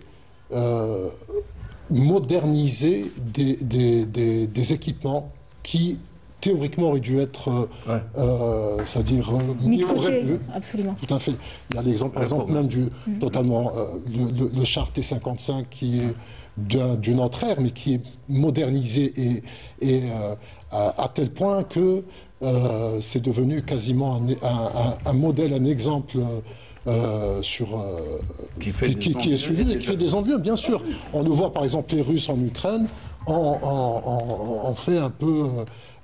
moderniser des équipements qui théoriquement aurait dû être, c'est-à-dire mis de au côté, rébut. absolument. Tout à fait. Il y a l'exemple, par exemple, même totalement le char T-55 qui est d'une autre ère, mais qui est modernisé et à tel point que c'est devenu quasiment un modèle, un exemple. Qui est suivi et qui fait des envieux, bien sûr. On le voit par exemple, les Russes en Ukraine ont fait un peu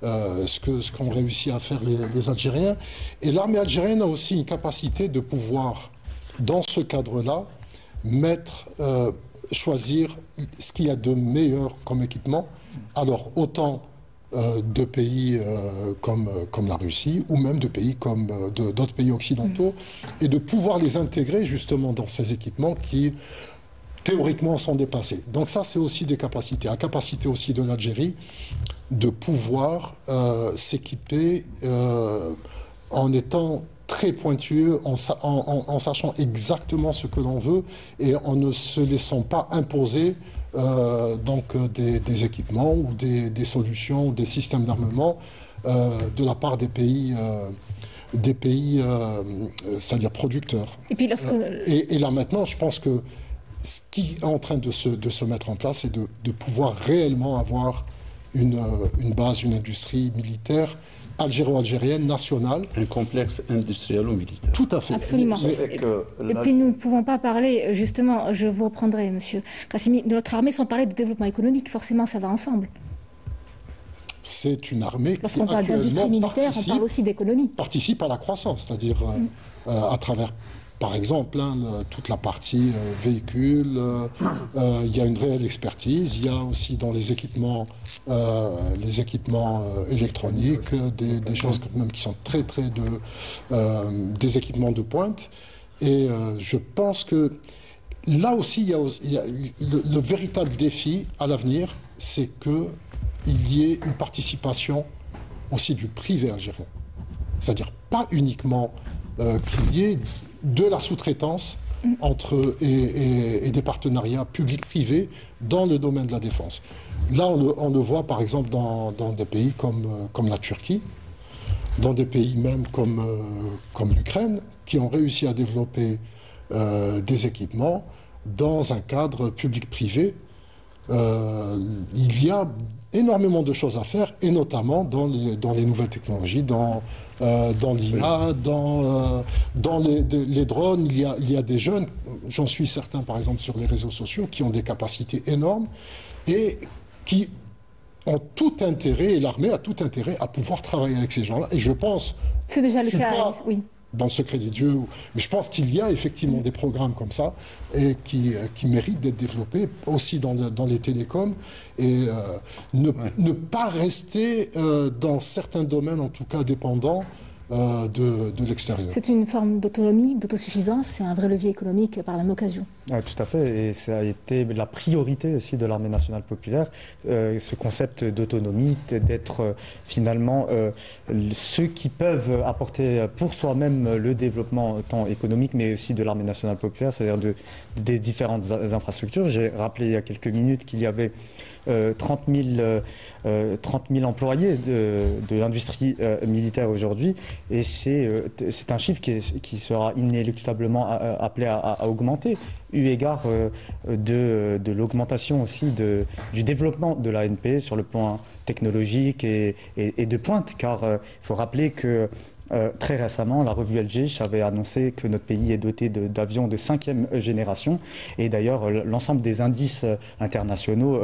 ce qu'ont réussi à faire les Algériens. Et l'armée algérienne a aussi une capacité de pouvoir, dans ce cadre-là, choisir ce qu'il y a de meilleur comme équipement. Alors, autant de pays comme la Russie, ou même de pays comme d'autres pays occidentaux, et de pouvoir les intégrer justement dans ces équipements qui, théoriquement, sont dépassés. Donc ça, c'est aussi des capacités. La capacité aussi de l'Algérie de pouvoir s'équiper en étant très pointueux, en sachant exactement ce que l'on veut et en ne se laissant pas imposer des équipements ou des solutions ou des systèmes d'armement de la part des pays c'est-à-dire producteurs. Et puis et là maintenant, je pense que ce qui est en train de se mettre en place, c'est de pouvoir réellement avoir une base, une industrie militaire algéro-algérienne, nationale. Un complexe industriel ou militaire. Tout à fait. Absolument. Et puis nous ne pouvons pas parler, justement, je vous reprendrai, monsieur Qassimi, de notre armée sans parler de développement économique. Forcément, ça va ensemble. C'est une armée lorsqu'on parle d'industrie militaire, on parle aussi d'économie. Participe à la croissance, c'est-à-dire à travers, par exemple, toute la partie véhicules, il y a une réelle expertise. Il y a aussi dans les équipements électroniques, des choses même qui sont très des équipements de pointe. Et je pense que là aussi, il y a le véritable défi à l'avenir, c'est qu'il y ait une participation aussi du privé algérien. C'est-à-dire pas uniquement qu'il y ait de la sous-traitance et des partenariats publics-privés dans le domaine de la défense. Là, on le voit par exemple dans des pays comme la Turquie, dans des pays même comme l'Ukraine, qui ont réussi à développer des équipements dans un cadre public-privé. Il y a énormément de choses à faire, et notamment dans les nouvelles technologies, dans l'IA, dans les drones. Il y a des jeunes, j'en suis certain par exemple sur les réseaux sociaux, qui ont des capacités énormes et qui ont tout intérêt, et l'armée a tout intérêt à pouvoir travailler avec ces gens-là. Et je pense... C'est déjà le cas, oui. Dans le secret des dieux, mais je pense qu'il y a effectivement des programmes comme ça et qui méritent d'être développés aussi dans les télécoms et ne pas rester dans certains domaines en tout cas dépendants de l'extérieur. C'est une forme d'autonomie, d'autosuffisance, c'est un vrai levier économique par la même occasion. Tout à fait, et ça a été la priorité aussi de l'armée nationale populaire, ce concept d'autonomie, d'être finalement ceux qui peuvent apporter pour soi-même le développement tant économique mais aussi de l'armée nationale populaire, c'est-à-dire des différentes infrastructures. J'ai rappelé il y a quelques minutes qu'il y avait 30 000 employés de l'industrie militaire aujourd'hui, et c'est un chiffre qui sera inéluctablement appelé à augmenter, eu égard de l'augmentation aussi du développement de l'ANP sur le plan technologique et de pointe, car il faut rappeler que très récemment, la revue LG avait annoncé que notre pays est doté d'avions de 5e génération. Et d'ailleurs, l'ensemble des indices internationaux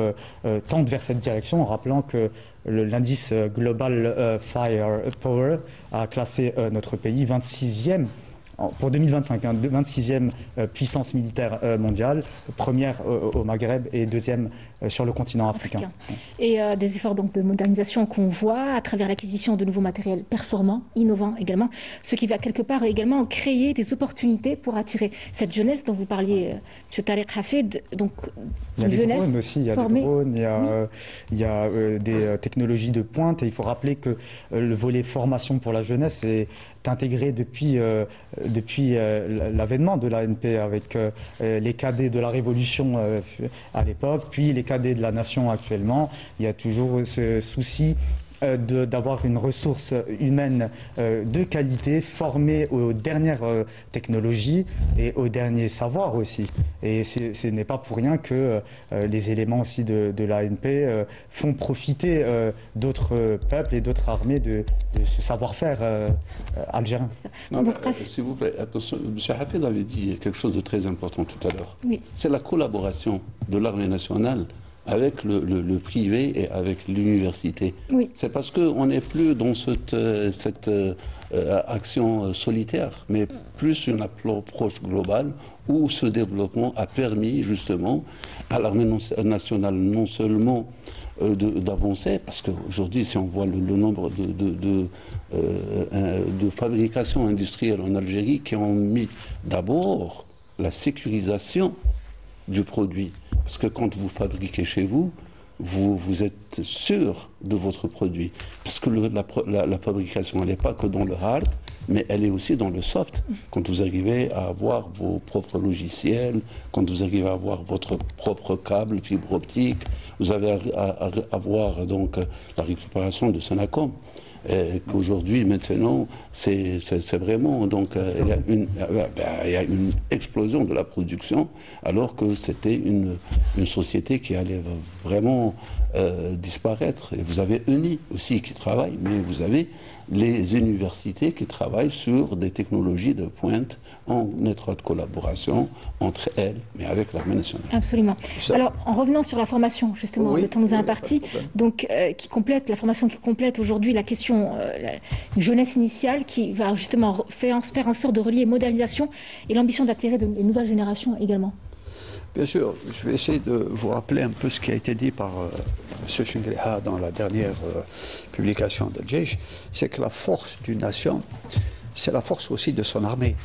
tendent vers cette direction, en rappelant que l'indice Global Firepower a classé notre pays 26e. Pour 2025, 26e puissance militaire mondiale, première au Maghreb et 2e sur le continent africain. Et des efforts donc de modernisation qu'on voit à travers l'acquisition de nouveaux matériels performants, innovants également, ce qui va quelque part également créer des opportunités pour attirer cette jeunesse dont vous parliez, M. Tariq Hafid, donc une jeunesse drones aussi, il y a des drones, il y a des technologies de pointe, et il faut rappeler que le volet formation pour la jeunesse est intégré depuis l'avènement de l'ANP avec les cadets de la Révolution à l'époque, puis les cadets de la Nation actuellement. Il y a toujours ce souci d'avoir une ressource humaine de qualité, formée aux dernières technologies et aux derniers savoirs aussi. Et ce n'est pas pour rien que les éléments aussi de l'ANP font profiter d'autres peuples et d'autres armées de ce savoir-faire algérien. S'il vous plaît, attention, M. Hafid avait dit quelque chose de très important tout à l'heure. Oui. C'est la collaboration de l'armée nationale avec le privé et avec l'université. Oui. C'est parce qu'on n'est plus dans cette action solitaire, mais plus une approche globale où ce développement a permis justement à l'armée nationale non seulement d'avancer, parce qu'aujourd'hui, si on voit le nombre de fabrications industrielles en Algérie qui ont mis d'abord la sécurisation du produit. Parce que quand vous fabriquez chez vous, vous êtes sûr de votre produit. Parce que la fabrication, elle n'est pas que dans le hard, mais elle est aussi dans le soft. Quand vous arrivez à avoir vos propres logiciels, quand vous arrivez à avoir votre propre câble, fibre optique, vous avez à avoir donc la récupération de Senacom. Qu'aujourd'hui, maintenant, c'est vraiment, donc, il y a une explosion de la production, alors que c'était une société qui allait vraiment disparaître. Et vous avez ENI aussi qui travaille, mais vous avez les universités qui travaillent sur des technologies de pointe en étroite collaboration entre elles, mais avec l'armée nationale. Absolument. Alors, en revenant sur la formation, justement, le temps nous a imparti, donc, la formation qui complète aujourd'hui la question, une jeunesse initiale qui va justement faire en sorte de relier modernisation et l'ambition d'attirer de nouvelles générations également. Bien sûr, je vais essayer de vous rappeler un peu ce qui a été dit par M. Chingriha dans la dernière publication de Djeish, c'est que la force d'une nation, c'est la force aussi de son armée.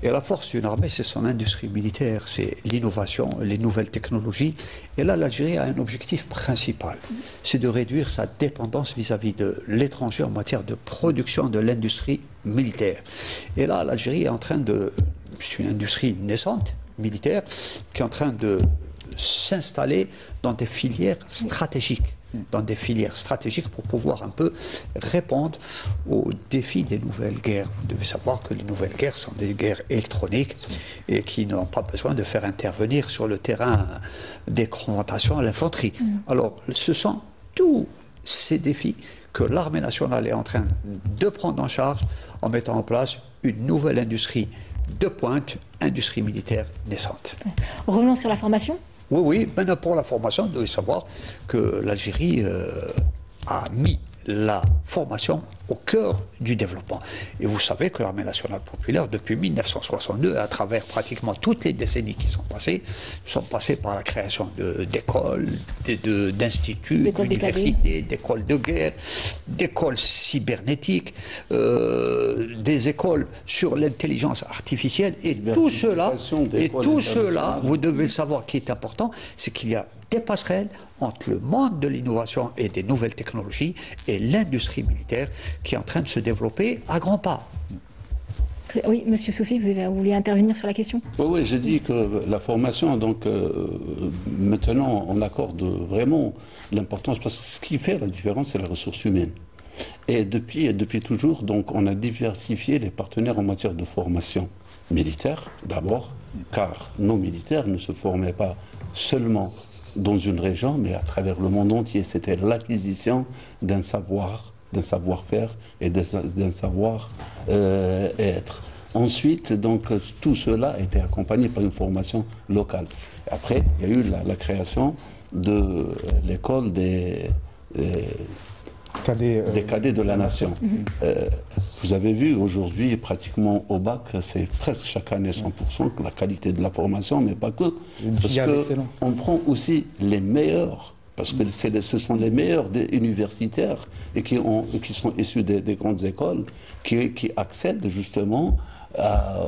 Et la force d'une armée, c'est son industrie militaire, c'est l'innovation, les nouvelles technologies. Et là, l'Algérie a un objectif principal, c'est de réduire sa dépendance vis-à-vis de l'étranger en matière de production de l'industrie militaire. Et là, l'Algérie est en train de... C'est une industrie naissante, militaire, qui est en train de s'installer dans des filières stratégiques. Pour pouvoir un peu répondre aux défis des nouvelles guerres. Vous devez savoir que les nouvelles guerres sont des guerres électroniques et qui n'ont pas besoin de faire intervenir sur le terrain des confrontations à l'infanterie. Alors, ce sont tous ces défis que l'armée nationale est en train de prendre en charge en mettant en place une nouvelle industrie de pointe, industrie militaire naissante. Revenons sur la formation. Oui, maintenant pour la formation, vous devez savoir que l'Algérie a mis la formation au cœur du développement. Et vous savez que l'armée nationale populaire, depuis 1962, à travers pratiquement toutes les décennies qui sont passées par la création d'écoles, d'instituts, d'universités, d'écoles de guerre, d'écoles cybernétiques, des écoles sur l'intelligence artificielle. Et tout cela, vous devez savoir qui est important, c'est qu'il y a des passerelles entre le monde de l'innovation et des nouvelles technologies et l'industrie militaire qui est en train de se développer à grands pas. Oui, Monsieur Soufi, vous vouliez intervenir sur la question ? Oui, j'ai dit que la formation, donc maintenant on accorde vraiment l'importance, parce que ce qui fait la différence, c'est la ressource humaine. Et depuis toujours, donc, on a diversifié les partenaires en matière de formation militaire, d'abord, car nos militaires ne se formaient pas seulement dans une région, mais à travers le monde entier. C'était l'acquisition d'un savoir-faire et d'un savoir-être. Ensuite, donc, tout cela était accompagné par une formation locale. Après, il y a eu la création de l'école des cadets de la nation. Vous avez vu aujourd'hui, pratiquement au bac, c'est presque chaque année 100% la qualité de la formation, mais pas que. Parce qu'on prend aussi les meilleurs, parce que ce sont les meilleurs des universitaires et qui sont issus des grandes écoles, qui accèdent justement à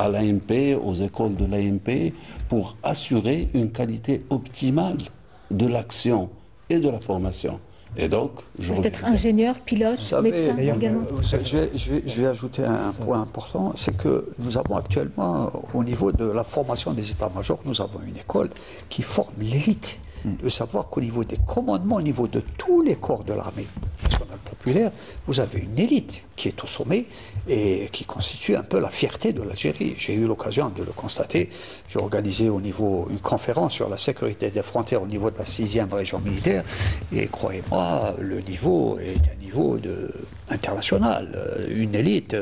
l'ANP, aux écoles de l'ANP, pour assurer une qualité optimale de l'action et de la formation. Et donc, Vous pouvez être ingénieur, pilote, médecin également. Je vais ajouter un point important, c'est que nous avons actuellement, au niveau de la formation des états-majors, nous avons une école qui forme l'élite. De savoir qu'au niveau des commandements, au niveau de tous les corps de l'armée nationale populaire, vous avez une élite qui est au sommet et qui constitue un peu la fierté de l'Algérie. J'ai eu l'occasion de le constater. J'ai organisé au niveau une conférence sur la sécurité des frontières au niveau de la 6e région militaire et croyez-moi, le niveau est un niveau international. Une élite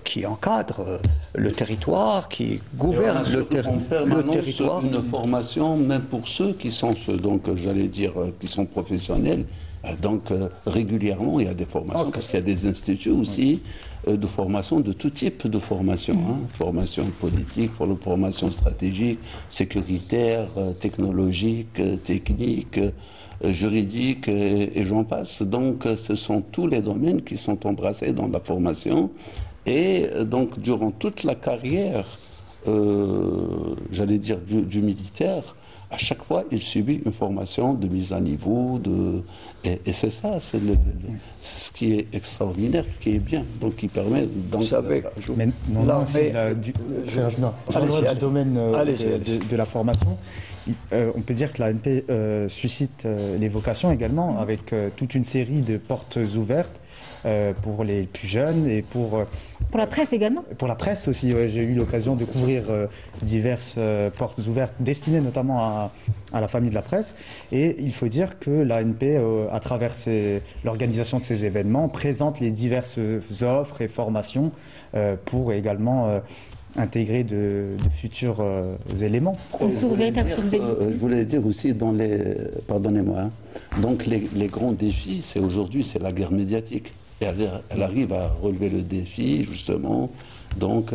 qui encadre le territoire, qui gouverne le territoire. Une formation, même pour ceux qui sont, donc j'allais dire, qui sont professionnels. Donc régulièrement, il y a des formations, parce qu'il y a des instituts aussi de formation, de tout type de formation. Formation politique, formation stratégique, sécuritaire, technologique, technique, juridique, et j'en passe. Donc ce sont tous les domaines qui sont embrassés dans la formation. Et donc durant toute la carrière, j'allais dire, du militaire, à chaque fois, il subit une formation de mise à niveau, et c'est ça, c'est ce qui est extraordinaire, qui est bien, donc qui permet... Donc, vous savez, dans le domaine de la formation, on peut dire que l'ANP suscite les vocations également, avec toute une série de portes ouvertes pour les plus jeunes et pour la presse également. Pour la presse aussi, j'ai eu l'occasion de couvrir diverses portes ouvertes destinées notamment à la famille de la presse. Et il faut dire que l'ANP, à travers l'organisation de ces événements, présente les diverses offres et formations pour également intégrer de futurs éléments. Je voulais dire aussi, pardonnez-moi, donc les grands défis, c'est la guerre médiatique. Et elle arrive à relever le défi, justement, donc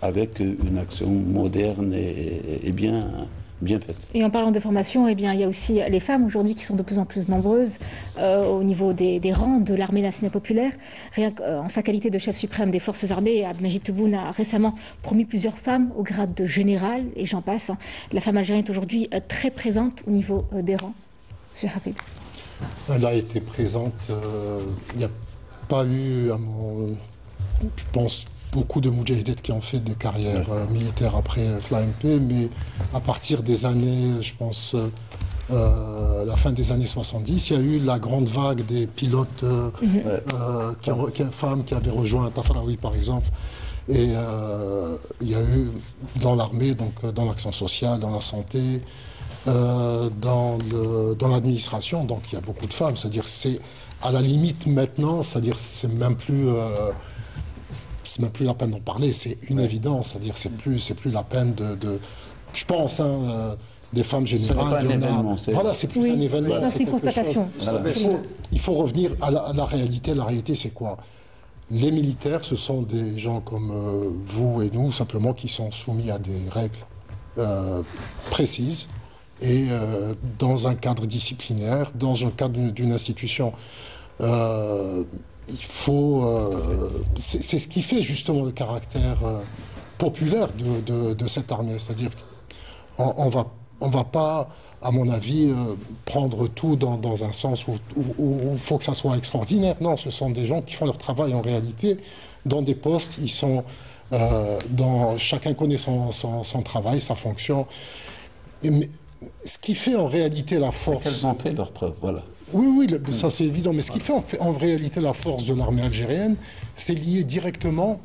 avec une action moderne et bien faite. Et en parlant de formation, eh bien, il y a aussi les femmes aujourd'hui qui sont de plus en plus nombreuses au niveau des rangs de l'armée nationale populaire. Rien qu'en sa qualité de chef suprême des forces armées, Abdelmadjid Tebboune a récemment promu plusieurs femmes au grade de général, et j'en passe. La femme algérienne est aujourd'hui très présente au niveau des rangs. Monsieur Hafid. Elle a été présente, il n'y a pas eu, je pense, beaucoup de moudjahidettes qui ont fait des carrières militaires après l'ANP, mais à partir des années, je pense, la fin des années 70, il y a eu la grande vague des pilotes femmes qui avaient rejoint Tafraoui, par exemple. Et il y a eu dans l'armée, donc dans l'action sociale, dans la santé, dans l'administration, donc il y a beaucoup de femmes. C'est-à-dire, c'est à la limite maintenant, c'est-à-dire, c'est même plus la peine d'en parler, c'est une évidence. C'est-à-dire, c'est plus la peine je pense, des femmes générales. Voilà, c'est plus un événement. C'est une constatation. Il faut revenir à la réalité. La réalité, c'est quoi? Les militaires, ce sont des gens comme vous et nous, simplement, qui sont soumis à des règles précises et dans un cadre disciplinaire, dans un cadre d'une institution. C'est ce qui fait justement le caractère populaire de cette armée. C'est-à-dire qu'on va pas, à mon avis, prendre tout dans un sens où il faut que ça soit extraordinaire. Non, ce sont des gens qui font leur travail en réalité dans des postes. Ils sont chacun connaît son travail, sa fonction. Mais ce qui fait en réalité la force... C'est qu'elles ont fait leur preuve, voilà. Oui, ça c'est évident, mais ce qui fait en réalité la force de l'armée algérienne, c'est lié directement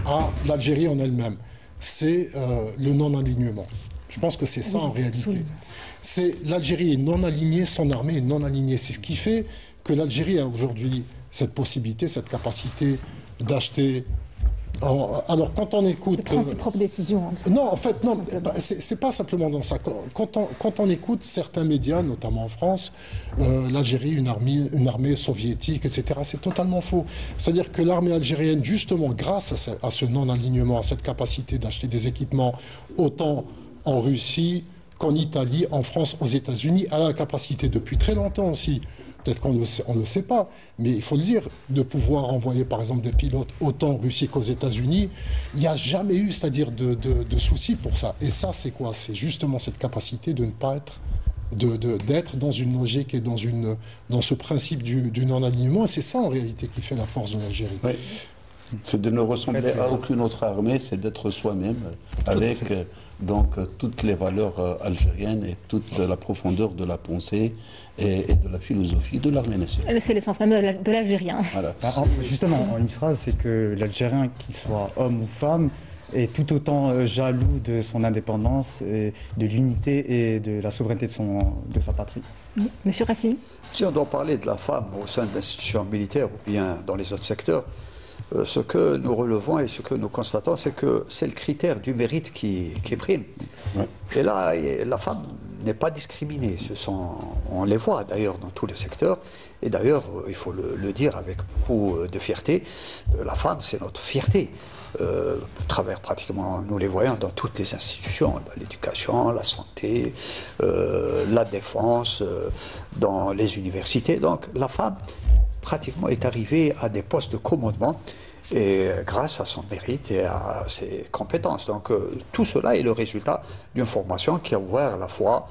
à l'Algérie en elle-même. C'est le non-alignement. Je pense que c'est ça en réalité. C'est l'Algérie est non alignée, son armée est non alignée. C'est ce qui fait que l'Algérie a aujourd'hui cette possibilité, cette capacité d'acheter... Alors, quand on écoute... De prendre ses propres décisions. Non, en fait, non, c'est pas simplement dans ça. Quand on écoute certains médias, notamment en France, l'Algérie, une armée soviétique, etc., c'est totalement faux. C'est-à-dire que l'armée algérienne, justement, grâce à ce non-alignement, à cette capacité d'acheter des équipements, autant en Russie qu'en Italie, en France, aux États-Unis, a la capacité depuis très longtemps aussi, peut-être qu'on ne le sait pas, mais il faut le dire, de pouvoir envoyer par exemple des pilotes autant en Russie qu'aux États-Unis, il n'y a jamais eu, c'est-à-dire de soucis pour ça. Et ça, c'est quoi? C'est justement cette capacité de ne pas être d'être dans une logique et dans ce principe du non-alignement. Et c'est ça en réalité qui fait la force de l'Algérie. Oui. C'est de ne ressembler à aucune autre armée, c'est d'être soi-même, avec donc toutes les valeurs algériennes et toute la profondeur de la pensée et de la philosophie de l'armée nationale. C'est l'essence même de l'Algérien. Voilà. Justement, une phrase, c'est que l'Algérien, qu'il soit homme ou femme, est tout autant jaloux de son indépendance, et de l'unité et de la souveraineté de sa patrie. Monsieur Racine. Si on doit parler de la femme au sein de l'institution militaire ou bien dans les autres secteurs, ce que nous relevons et ce que nous constatons, c'est que c'est le critère du mérite qui prime. Ouais. Et là, la femme n'est pas discriminée. On les voit d'ailleurs dans tous les secteurs. Et d'ailleurs, il faut le dire avec beaucoup de fierté, la femme, c'est notre fierté. Travers pratiquement, nous les voyons dans toutes les institutions, dans l'éducation, la santé, la défense, dans les universités. Donc la femme, pratiquement, est arrivée à des postes de commandement et grâce à son mérite et à ses compétences. Donc tout cela est le résultat d'une formation qui a ouvert la voie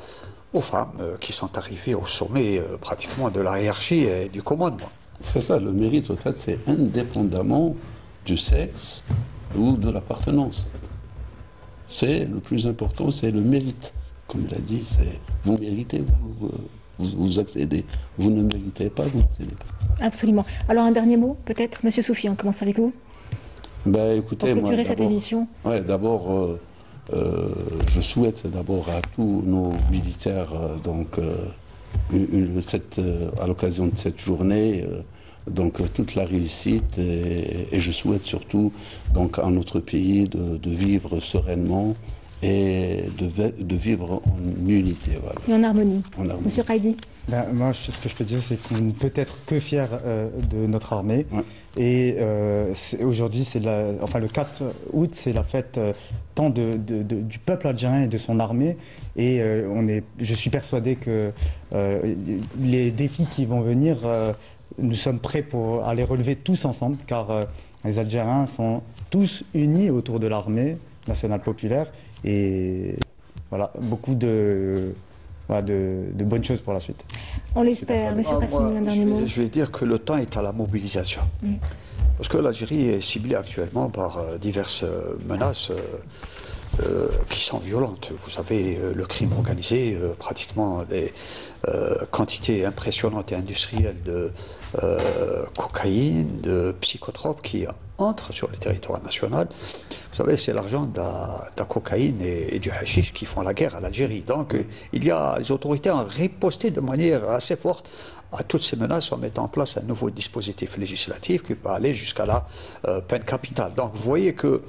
aux femmes qui sont arrivées au sommet pratiquement de la hiérarchie et du commandement. C'est ça, le mérite, en fait, c'est indépendamment du sexe ou de l'appartenance. C'est le plus important, c'est le mérite. Comme il a dit, c'est vous méritez, vous accédez. Vous ne méritez pas, vous n'accédez pas. Absolument. Alors un dernier mot, peut-être, Monsieur Soufi, on commence avec vous. Ben, écoutez, pour clôturer cette émission. Ouais, d'abord, je souhaite d'abord à tous nos militaires, à l'occasion de cette journée, toute la réussite et je souhaite surtout donc à notre pays de vivre sereinement et de vivre en unité. Voilà. Et en harmonie. Monsieur Qaïdi. Moi, ce que je peux dire, c'est qu'on ne peut être que fier de notre armée. Ouais. Et aujourd'hui, le 4 août, c'est la fête tant du peuple algérien et de son armée. Et je suis persuadé que les défis qui vont venir, nous sommes prêts pour les relever tous ensemble, car les Algériens sont tous unis autour de l'armée nationale populaire. Et voilà, beaucoup de bonnes choses pour la suite. On l'espère. Monsieur Qassimi, un dernier mot. Je vais dire que le temps est à la mobilisation. Parce que l'Algérie est ciblée actuellement par diverses menaces qui sont violentes. Vous savez, le crime organisé, pratiquement des quantités impressionnantes et industrielles de cocaïne, de psychotropes qui entrent sur le territoire national. Vous savez, c'est l'argent de la cocaïne et du hashish qui font la guerre à l'Algérie. Donc, les autorités ont riposté de manière assez forte à toutes ces menaces en mettant en place un nouveau dispositif législatif qui peut aller jusqu'à la peine capitale. Donc, vous voyez que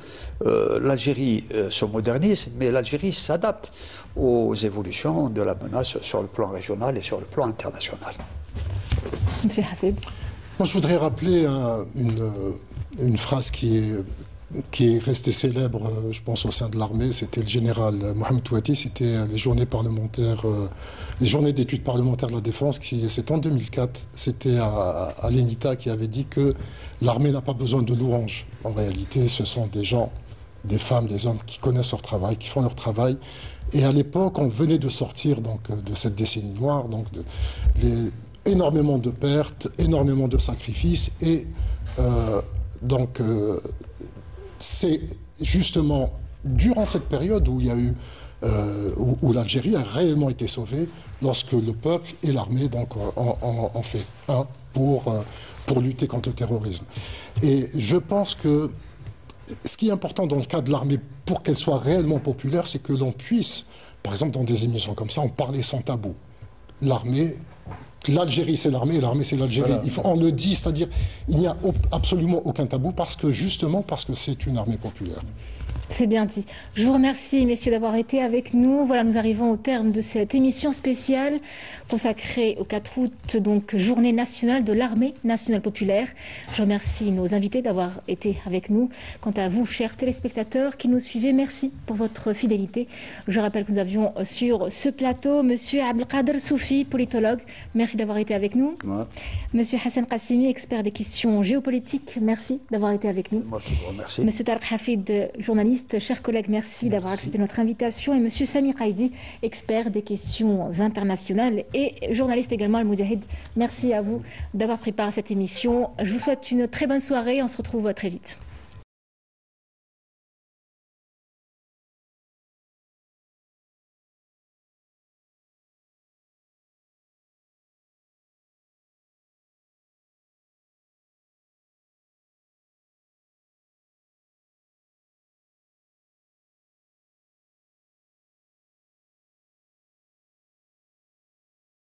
l'Algérie se modernise, mais l'Algérie s'adapte aux évolutions de la menace sur le plan régional et sur le plan international. Monsieur Hafid. Moi, je voudrais rappeler une phrase qui est restée célèbre, je pense, au sein de l'armée. C'était le général Mohamed Touati, c'était les journées parlementaires, les journées d'études parlementaires de la défense, c'était en 2004, c'était à l'ENITA qui avait dit que l'armée n'a pas besoin de louanges. En réalité, ce sont des gens, des femmes, des hommes qui connaissent leur travail, qui font leur travail. Et à l'époque, on venait de sortir de cette décennie noire, énormément de pertes, énormément de sacrifices, et c'est justement durant cette période où il y a eu où l'Algérie a réellement été sauvée, lorsque le peuple et l'armée ont fait un pour lutter contre le terrorisme. Et je pense que ce qui est important dans le cas de l'armée, pour qu'elle soit réellement populaire, c'est que l'on puisse, par exemple dans des émissions comme ça, en parler sans tabou. L'Algérie c'est l'armée et l'armée c'est l'Algérie. Voilà. On le dit, c'est-à-dire il n'y a absolument aucun tabou parce que c'est une armée populaire. C'est bien dit. Je vous remercie, messieurs, d'avoir été avec nous. Voilà, nous arrivons au terme de cette émission spéciale consacrée au 4 août, donc journée nationale de l'armée nationale populaire. Je remercie nos invités d'avoir été avec nous. Quant à vous, chers téléspectateurs qui nous suivez, merci pour votre fidélité. Je rappelle que nous avions sur ce plateau monsieur Abdelkader Soufi, politologue. Merci. merci d'avoir été avec nous. Ouais. Monsieur Hassan Qassimi, expert des questions géopolitiques, merci d'avoir été avec nous. Moi qui vous remercie. Monsieur Tarek Hafid, journaliste, chers collègues, merci d'avoir accepté notre invitation. Et Monsieur Sami Qaidi, expert des questions internationales et journaliste également à Al-Moudjahid, merci à vous d'avoir préparé cette émission. Je vous souhaite une très bonne soirée. On se retrouve très vite.